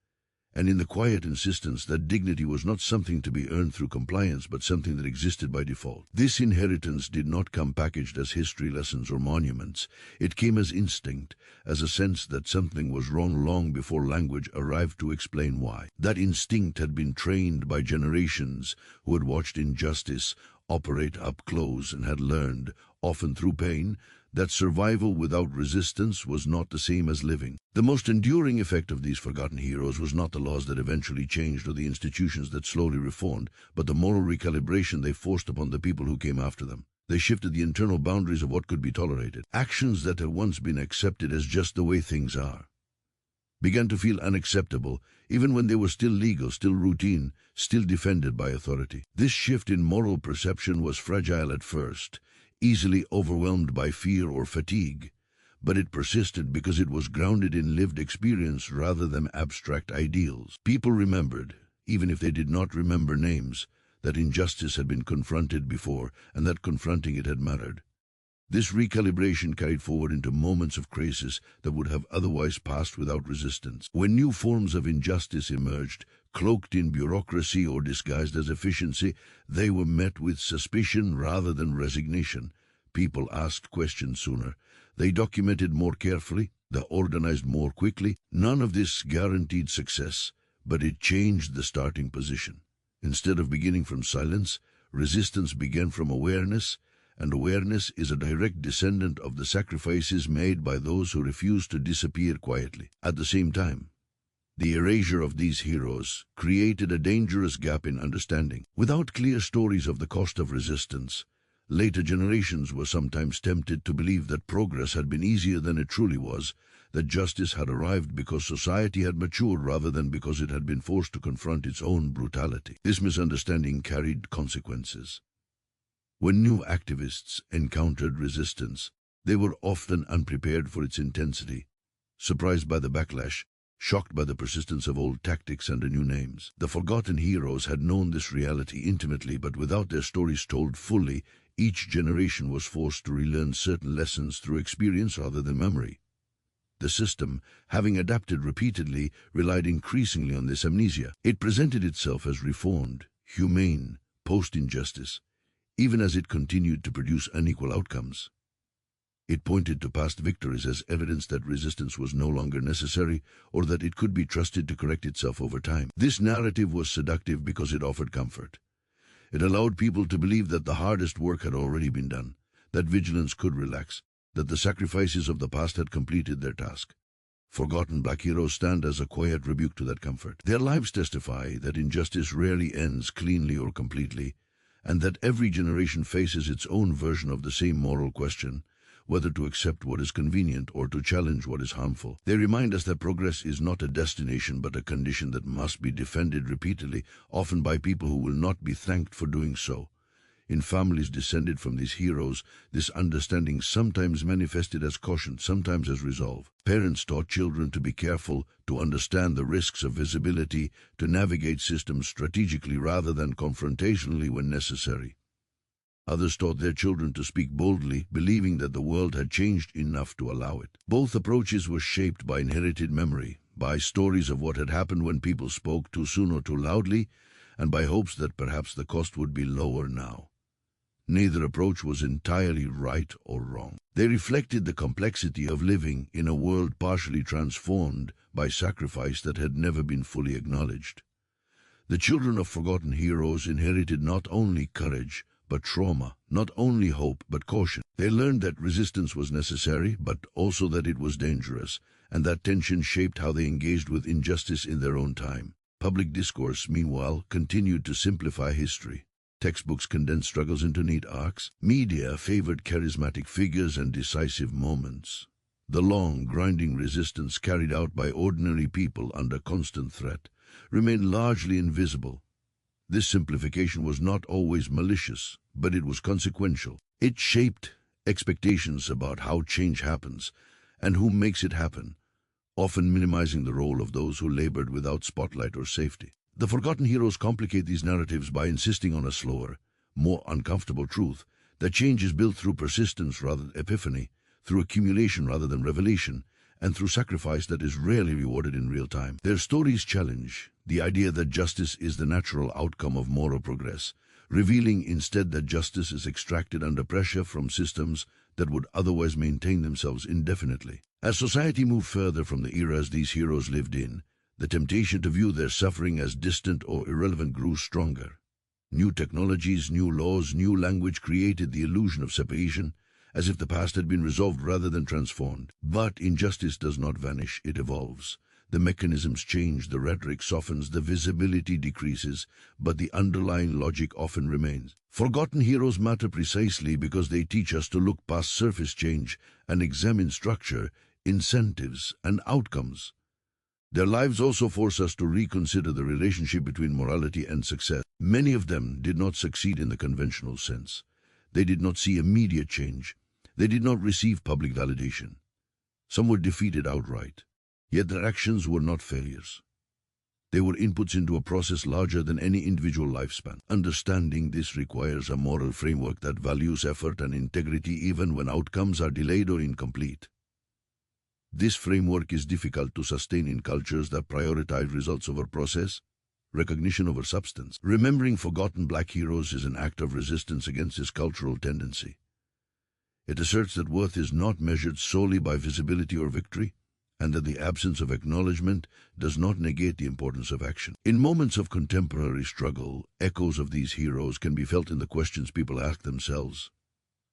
and in the quiet insistence that dignity was not something to be earned through compliance, but something that existed by default. This inheritance did not come packaged as history lessons or monuments. It came as instinct, as a sense that something was wrong long before language arrived to explain why. That instinct had been trained by generations who had watched injustice operate up close and had learned, often through pain, that survival without resistance was not the same as living. The most enduring effect of these forgotten heroes was not the laws that eventually changed or the institutions that slowly reformed, but the moral recalibration they forced upon the people who came after them. They shifted the internal boundaries of what could be tolerated. Actions that had once been accepted as just the way things are began to feel unacceptable, even when they were still legal, still routine, still defended by authority. This shift in moral perception was fragile at first, easily overwhelmed by fear or fatigue, but it persisted because it was grounded in lived experience rather than abstract ideals. People remembered, even if they did not remember names, that injustice had been confronted before and that confronting it had mattered. This recalibration carried forward into moments of crisis that would have otherwise passed without resistance. When new forms of injustice emerged, cloaked in bureaucracy or disguised as efficiency, they were met with suspicion rather than resignation. People asked questions sooner. They documented more carefully. They organized more quickly. None of this guaranteed success, but it changed the starting position. Instead of beginning from silence, resistance began from awareness, and awareness is a direct descendant of the sacrifices made by those who refuse to disappear quietly. At the same time, the erasure of these heroes created a dangerous gap in understanding. Without clear stories of the cost of resistance, later generations were sometimes tempted to believe that progress had been easier than it truly was, that justice had arrived because society had matured rather than because it had been forced to confront its own brutality. This misunderstanding carried consequences. When new activists encountered resistance, they were often unprepared for its intensity, surprised by the backlash, shocked by the persistence of old tactics under new names. The forgotten heroes had known this reality intimately, but without their stories told fully, each generation was forced to relearn certain lessons through experience rather than memory. The system, having adapted repeatedly, relied increasingly on this amnesia. It presented itself as reformed, humane, post-injustice, even as it continued to produce unequal outcomes. It pointed to past victories as evidence that resistance was no longer necessary or that it could be trusted to correct itself over time. This narrative was seductive because it offered comfort. It allowed people to believe that the hardest work had already been done, that vigilance could relax, that the sacrifices of the past had completed their task. Forgotten black heroes stand as a quiet rebuke to that comfort. Their lives testify that injustice rarely ends cleanly or completely, and that every generation faces its own version of the same moral question, whether to accept what is convenient or to challenge what is harmful. They remind us that progress is not a destination but a condition that must be defended repeatedly, often by people who will not be thanked for doing so. In families descended from these heroes, this understanding sometimes manifested as caution, sometimes as resolve. Parents taught children to be careful, to understand the risks of visibility, to navigate systems strategically rather than confrontationally when necessary. Others taught their children to speak boldly, believing that the world had changed enough to allow it. Both approaches were shaped by inherited memory, by stories of what had happened when people spoke too soon or too loudly, and by hopes that perhaps the cost would be lower now. Neither approach was entirely right or wrong. They reflected the complexity of living in a world partially transformed by sacrifice that had never been fully acknowledged. The children of forgotten heroes inherited not only courage, but trauma, not only hope, but caution. They learned that resistance was necessary, but also that it was dangerous, and that tension shaped how they engaged with injustice in their own time. Public discourse, meanwhile, continued to simplify history. Textbooks condensed struggles into neat arcs. Media favored charismatic figures and decisive moments. The long, grinding resistance carried out by ordinary people under constant threat remained largely invisible. This simplification was not always malicious, but it was consequential. It shaped expectations about how change happens and who makes it happen, often minimizing the role of those who labored without spotlight or safety. The forgotten heroes complicate these narratives by insisting on a slower, more uncomfortable truth that change is built through persistence rather than epiphany, through accumulation rather than revelation, and through sacrifice that is rarely rewarded in real time. Their stories challenge the idea that justice is the natural outcome of moral progress, revealing instead that justice is extracted under pressure from systems that would otherwise maintain themselves indefinitely. As society moved further from the eras these heroes lived in, the temptation to view their suffering as distant or irrelevant grew stronger. New technologies, new laws, new language created the illusion of separation, as if the past had been resolved rather than transformed. But injustice does not vanish, it evolves. The mechanisms change, the rhetoric softens, the visibility decreases, but the underlying logic often remains. Forgotten heroes matter precisely because they teach us to look past surface change and examine structure, incentives, and outcomes. Their lives also force us to reconsider the relationship between morality and success. Many of them did not succeed in the conventional sense. They did not see immediate change. They did not receive public validation. Some were defeated outright, yet their actions were not failures. They were inputs into a process larger than any individual lifespan. Understanding this requires a moral framework that values effort and integrity even when outcomes are delayed or incomplete. This framework is difficult to sustain in cultures that prioritize results over process, recognition over substance. Remembering forgotten black heroes is an act of resistance against this cultural tendency. It asserts that worth is not measured solely by visibility or victory, and that the absence of acknowledgement does not negate the importance of action. In moments of contemporary struggle, echoes of these heroes can be felt in the questions people ask themselves.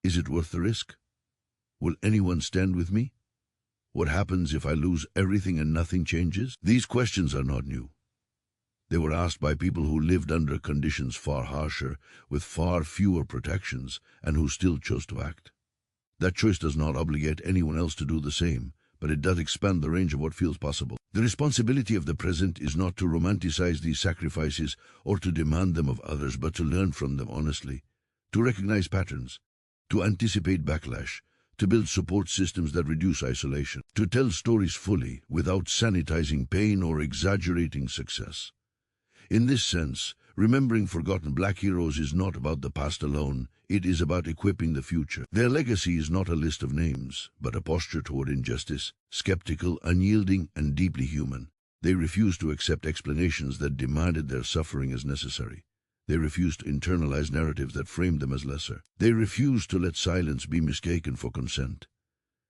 Is it worth the risk? Will anyone stand with me? What happens if I lose everything and nothing changes? These questions are not new. They were asked by people who lived under conditions far harsher, with far fewer protections, and who still chose to act. That choice does not obligate anyone else to do the same, but it does expand the range of what feels possible. The responsibility of the present is not to romanticize these sacrifices or to demand them of others, but to learn from them honestly, to recognize patterns, to anticipate backlash, to build support systems that reduce isolation, to tell stories fully without sanitizing pain or exaggerating success. In this sense, remembering forgotten black heroes is not about the past alone, it is about equipping the future. Their legacy is not a list of names, but a posture toward injustice, skeptical, unyielding, and deeply human. They refused to accept explanations that demanded their suffering as necessary. They refused to internalize narratives that framed them as lesser. They refused to let silence be mistaken for consent.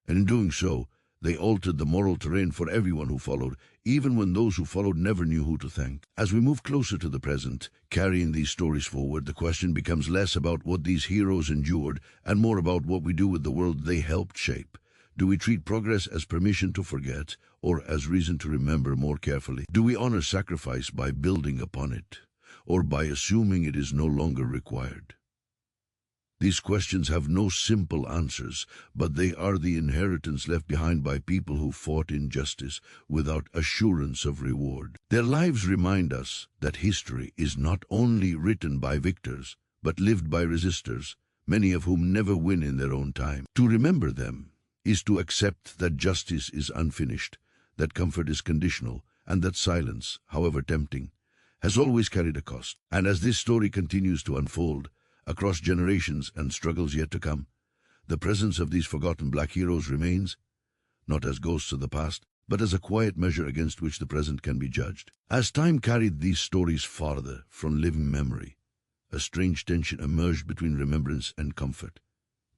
And in doing so, they altered the moral terrain for everyone who followed, even when those who followed never knew who to thank. As we move closer to the present, carrying these stories forward, the question becomes less about what these heroes endured and more about what we do with the world they helped shape. Do we treat progress as permission to forget, or as reason to remember more carefully? Do we honor sacrifice by building upon it, or by assuming it is no longer required? These questions have no simple answers, but they are the inheritance left behind by people who fought injustice without assurance of reward. Their lives remind us that history is not only written by victors, but lived by resistors, many of whom never win in their own time. To remember them is to accept that justice is unfinished, that comfort is conditional, and that silence, however tempting, has always carried a cost. And as this story continues to unfold, across generations and struggles yet to come. The presence of these forgotten black heroes remains, not as ghosts of the past, but as a quiet measure against which the present can be judged. As time carried these stories farther from living memory, a strange tension emerged between remembrance and comfort.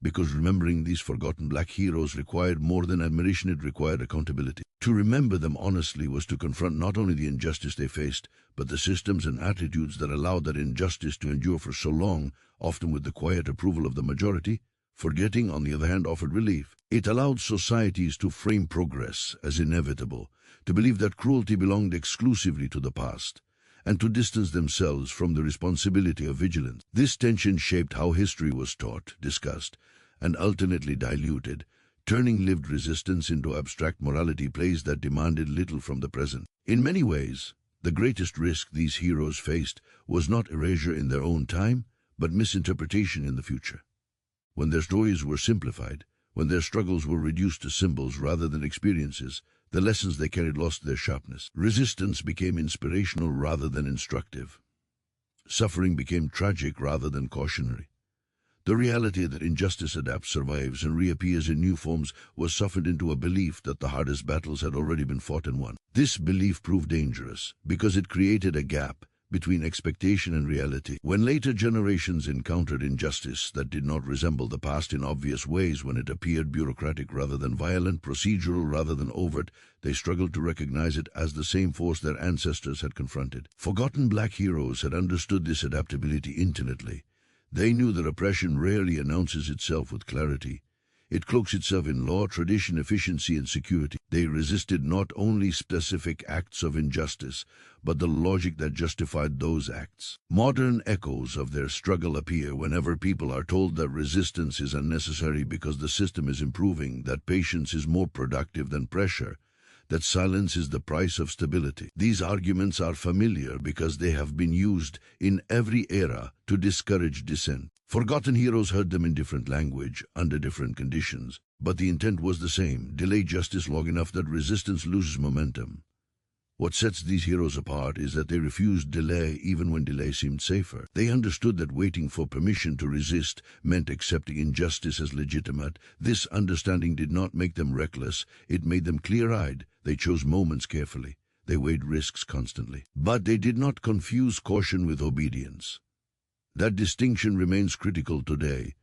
Because remembering these forgotten black heroes required more than admiration, it required accountability. To remember them honestly was to confront not only the injustice they faced, but the systems and attitudes that allowed that injustice to endure for so long, often with the quiet approval of the majority. Forgetting, on the other hand, offered relief. It allowed societies to frame progress as inevitable, to believe that cruelty belonged exclusively to the past, and to distance themselves from the responsibility of vigilance. This tension shaped how history was taught, discussed, and ultimately diluted, turning lived resistance into abstract morality plays that demanded little from the present. In many ways, the greatest risk these heroes faced was not erasure in their own time, but misinterpretation in the future. When their stories were simplified, when their struggles were reduced to symbols rather than experiences, the lessons they carried lost their sharpness. Resistance became inspirational rather than instructive. Suffering became tragic rather than cautionary. The reality that injustice adapts, survives, and reappears in new forms was softened into a belief that the hardest battles had already been fought and won. This belief proved dangerous because it created a gap between expectation and reality. When later generations encountered injustice that did not resemble the past in obvious ways, when it appeared bureaucratic rather than violent, procedural rather than overt, they struggled to recognize it as the same force their ancestors had confronted. Forgotten black heroes had understood this adaptability intimately. They knew that oppression rarely announces itself with clarity. It cloaks itself in law, tradition, efficiency, and security. They resisted not only specific acts of injustice, but the logic that justified those acts. Modern echoes of their struggle appear whenever people are told that resistance is unnecessary because the system is improving, that patience is more productive than pressure, that silence is the price of stability. These arguments are familiar because they have been used in every era to discourage dissent. Forgotten heroes heard them in different language, under different conditions, but the intent was the same: delay justice long enough that resistance loses momentum. What sets these heroes apart is that they refused delay even when delay seemed safer. They understood that waiting for permission to resist meant accepting injustice as legitimate. This understanding did not make them reckless, it made them clear-eyed. They chose moments carefully. They weighed risks constantly. But they did not confuse caution with obedience. That distinction remains critical today,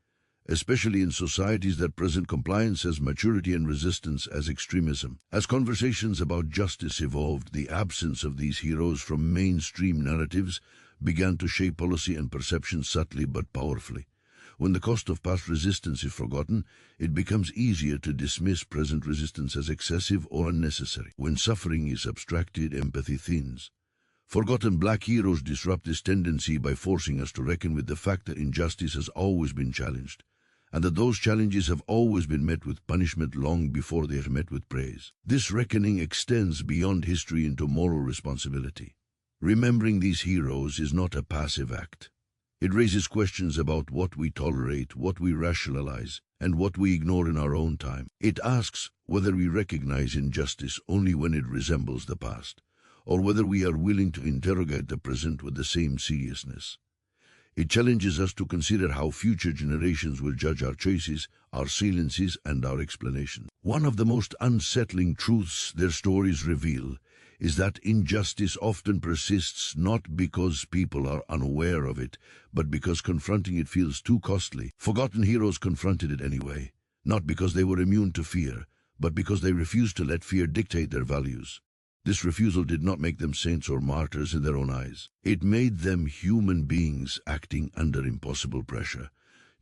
especially in societies that present compliance as maturity and resistance as extremism. As conversations about justice evolved, the absence of these heroes from mainstream narratives began to shape policy and perception subtly but powerfully. When the cost of past resistance is forgotten, it becomes easier to dismiss present resistance as excessive or unnecessary. When suffering is abstracted, empathy thins. Forgotten black heroes disrupt this tendency by forcing us to reckon with the fact that injustice has always been challenged, and that those challenges have always been met with punishment long before they are met with praise. This reckoning extends beyond history into moral responsibility. Remembering these heroes is not a passive act. It raises questions about what we tolerate, what we rationalize, and what we ignore in our own time. It asks whether we recognize injustice only when it resembles the past, or whether we are willing to interrogate the present with the same seriousness. It challenges us to consider how future generations will judge our choices, our silences, and our explanations. One of the most unsettling truths their stories reveal is that injustice often persists not because people are unaware of it, but because confronting it feels too costly. Forgotten heroes confronted it anyway, not because they were immune to fear, but because they refused to let fear dictate their values. This refusal did not make them saints or martyrs in their own eyes. It made them human beings acting under impossible pressure,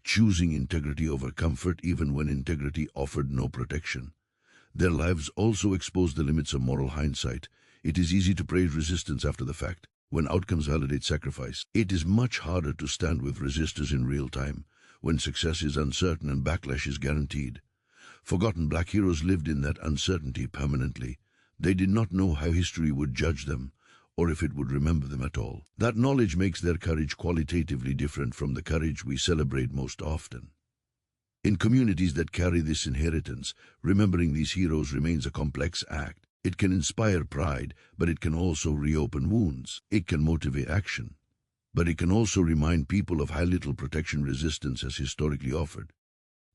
choosing integrity over comfort even when integrity offered no protection. Their lives also exposed the limits of moral hindsight. It is easy to praise resistance after the fact, when outcomes validate sacrifice. It is much harder to stand with resistors in real time, when success is uncertain and backlash is guaranteed. Forgotten black heroes lived in that uncertainty permanently. They did not know how history would judge them, or if it would remember them at all. That knowledge makes their courage qualitatively different from the courage we celebrate most often. In communities that carry this inheritance, remembering these heroes remains a complex act. It can inspire pride, but it can also reopen wounds. It can motivate action, but it can also remind people of how little protection resistance has historically offered.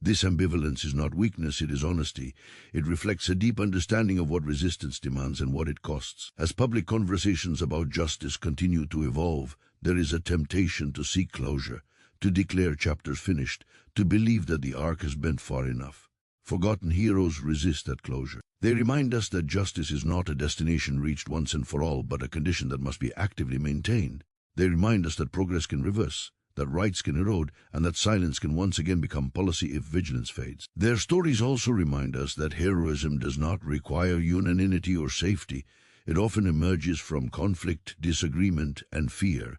This ambivalence is not weakness, it is honesty. It reflects a deep understanding of what resistance demands and what it costs. As public conversations about justice continue to evolve, there is a temptation to seek closure, to declare chapters finished, to believe that the arc has been far enough. Forgotten heroes resist that closure. They remind us that justice is not a destination reached once and for all, but a condition that must be actively maintained. They remind us that progress can reverse, that rights can erode, and that silence can once again become policy if vigilance fades. Their stories also remind us that heroism does not require unanimity or safety. It often emerges from conflict, disagreement, and fear.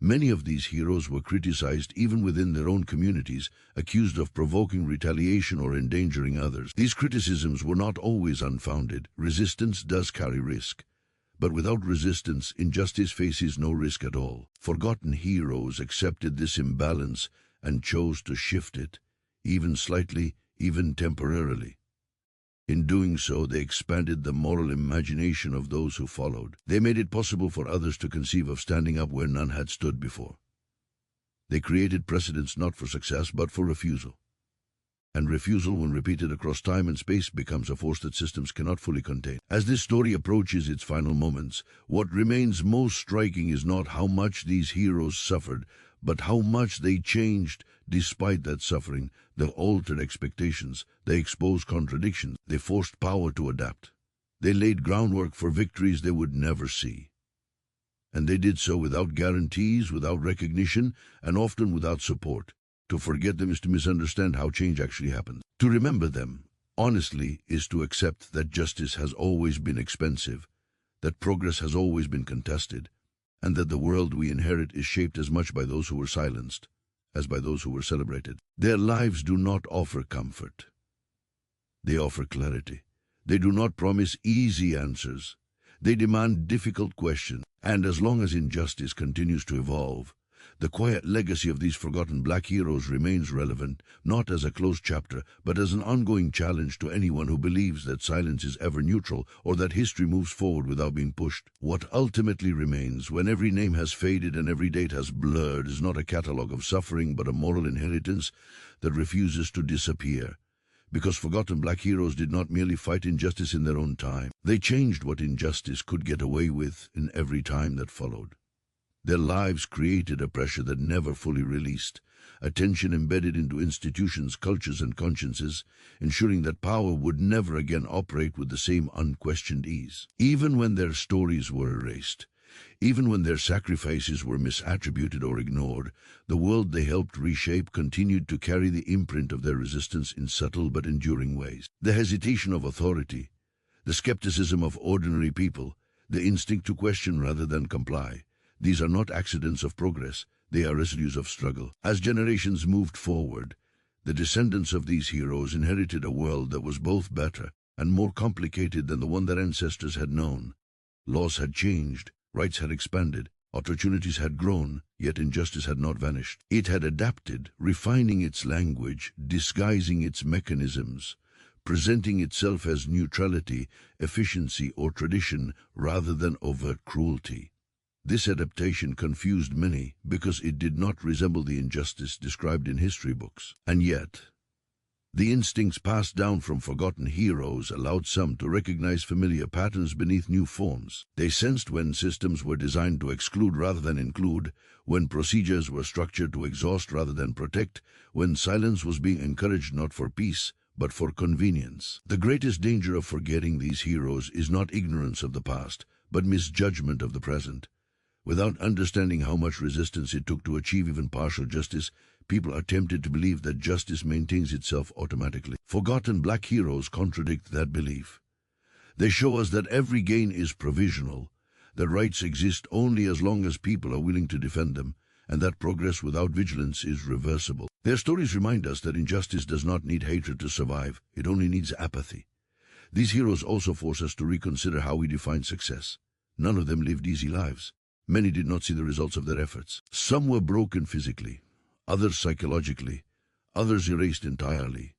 Many of these heroes were criticized even within their own communities, accused of provoking retaliation or endangering others. These criticisms were not always unfounded. Resistance does carry risk. But without resistance, injustice faces no risk at all. Forgotten heroes accepted this imbalance and chose to shift it, even slightly, even temporarily. In doing so, they expanded the moral imagination of those who followed. They made it possible for others to conceive of standing up where none had stood before. They created precedents not for success, but for refusal. And refusal, when repeated across time and space, becomes a force that systems cannot fully contain. As this story approaches its final moments, what remains most striking is not how much these heroes suffered, but how much they changed despite that suffering. They altered expectations, they exposed contradictions, they forced power to adapt. They laid groundwork for victories they would never see. And they did so without guarantees, without recognition, and often without support. To forget them is to misunderstand how change actually happens. To remember them, honestly, is to accept that justice has always been expensive, that progress has always been contested, and that the world we inherit is shaped as much by those who were silenced as by those who were celebrated. Their lives do not offer comfort. They offer clarity. They do not promise easy answers. They demand difficult questions. And as long as injustice continues to evolve, the quiet legacy of these forgotten black heroes remains relevant, not as a closed chapter, but as an ongoing challenge to anyone who believes that silence is ever neutral or that history moves forward without being pushed. What ultimately remains, when every name has faded and every date has blurred, is not a catalogue of suffering, but a moral inheritance that refuses to disappear. Because forgotten black heroes did not merely fight injustice in their own time. They changed what injustice could get away with in every time that followed. Their lives created a pressure that never fully released, a tension embedded into institutions, cultures, and consciences, ensuring that power would never again operate with the same unquestioned ease. Even when their stories were erased, even when their sacrifices were misattributed or ignored, the world they helped reshape continued to carry the imprint of their resistance in subtle but enduring ways. The hesitation of authority, the skepticism of ordinary people, the instinct to question rather than comply, these are not accidents of progress, they are residues of struggle. As generations moved forward, the descendants of these heroes inherited a world that was both better and more complicated than the one their ancestors had known. Laws had changed, rights had expanded, opportunities had grown, yet injustice had not vanished. It had adapted, refining its language, disguising its mechanisms, presenting itself as neutrality, efficiency, or tradition rather than overt cruelty. This adaptation confused many because it did not resemble the injustice described in history books. And yet, the instincts passed down from forgotten heroes allowed some to recognize familiar patterns beneath new forms. They sensed when systems were designed to exclude rather than include, when procedures were structured to exhaust rather than protect, when silence was being encouraged not for peace, but for convenience. The greatest danger of forgetting these heroes is not ignorance of the past, but misjudgment of the present. Without understanding how much resistance it took to achieve even partial justice, people are tempted to believe that justice maintains itself automatically. Forgotten black heroes contradict that belief. They show us that every gain is provisional, that rights exist only as long as people are willing to defend them, and that progress without vigilance is reversible. Their stories remind us that injustice does not need hatred to survive, it only needs apathy. These heroes also force us to reconsider how we define success. None of them lived easy lives. Many did not see the results of their efforts. Some were broken physically, others psychologically, others erased entirely.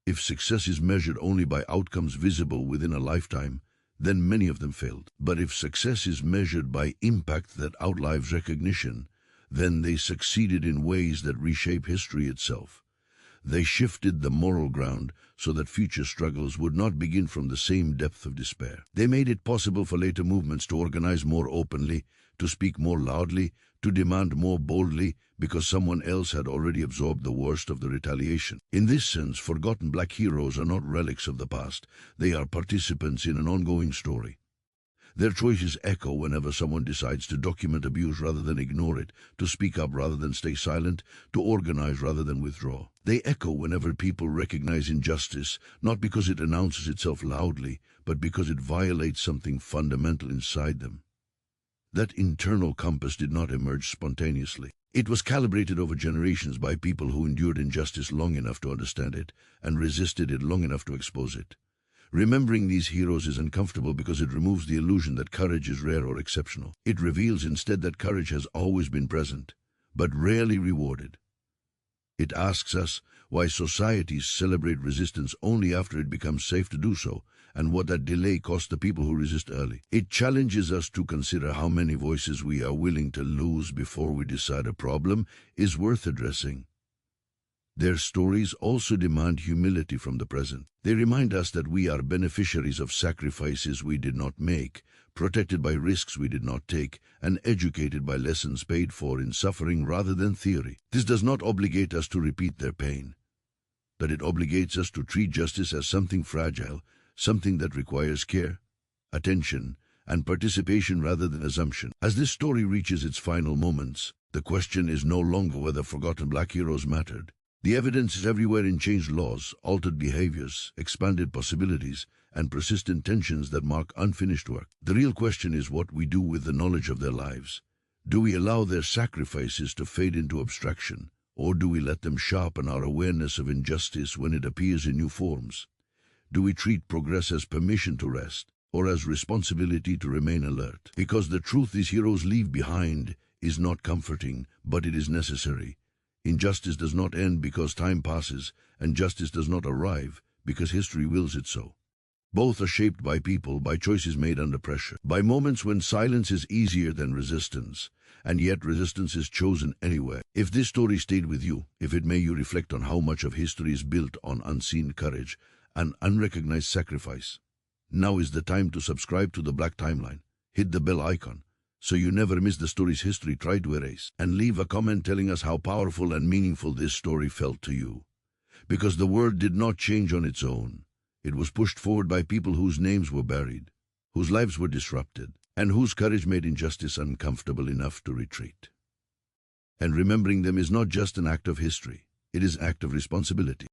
If success is measured only by outcomes visible within a lifetime, then many of them failed. But if success is measured by impact that outlives recognition, Then they succeeded in ways that reshape history itself. They shifted the moral ground so that future struggles would not begin from the same depth of despair. They made it possible for later movements to organize more openly, to speak more loudly, to demand more boldly, because someone else had already absorbed the worst of the retaliation. In this sense, forgotten black heroes are not relics of the past. They are participants in an ongoing story. Their choices echo whenever someone decides to document abuse rather than ignore it, to speak up rather than stay silent, to organize rather than withdraw. They echo whenever people recognize injustice, not because it announces itself loudly, but because it violates something fundamental inside them. That internal compass did not emerge spontaneously. It was calibrated over generations by people who endured injustice long enough to understand it and resisted it long enough to expose it. Remembering these heroes is uncomfortable because it removes the illusion that courage is rare or exceptional. It reveals instead that courage has always been present, but rarely rewarded. It asks us why societies celebrate resistance only after it becomes safe to do so, and what that delay costs the people who resist early. It challenges us to consider how many voices we are willing to lose before we decide a problem is worth addressing. Their stories also demand humility from the present. They remind us that we are beneficiaries of sacrifices we did not make, protected by risks we did not take, and educated by lessons paid for in suffering rather than theory. This does not obligate us to repeat their pain, but it obligates us to treat justice as something fragile, something that requires care, attention, and participation rather than assumption. As this story reaches its final moments, the question is no longer whether forgotten black heroes mattered. The evidence is everywhere in changed laws, altered behaviors, expanded possibilities, and persistent tensions that mark unfinished work. The real question is what we do with the knowledge of their lives. Do we allow their sacrifices to fade into abstraction, or do we let them sharpen our awareness of injustice when it appears in new forms? Do we treat progress as permission to rest, or as responsibility to remain alert? Because the truth these heroes leave behind is not comforting, but it is necessary. Injustice does not end because time passes, and justice does not arrive because history wills it so. Both are shaped by people, by choices made under pressure, by moments when silence is easier than resistance, and yet resistance is chosen anyway. If this story stayed with you, if it made you reflect on how much of history is built on unseen courage and unrecognized sacrifice, now is the time to subscribe to the Black Timeline. Hit the bell icon so you never miss the stories history tried to erase, and leave a comment telling us how powerful and meaningful this story felt to you. Because the world did not change on its own. It was pushed forward by people whose names were buried, whose lives were disrupted, and whose courage made injustice uncomfortable enough to retreat. And remembering them is not just an act of history, it is an act of responsibility.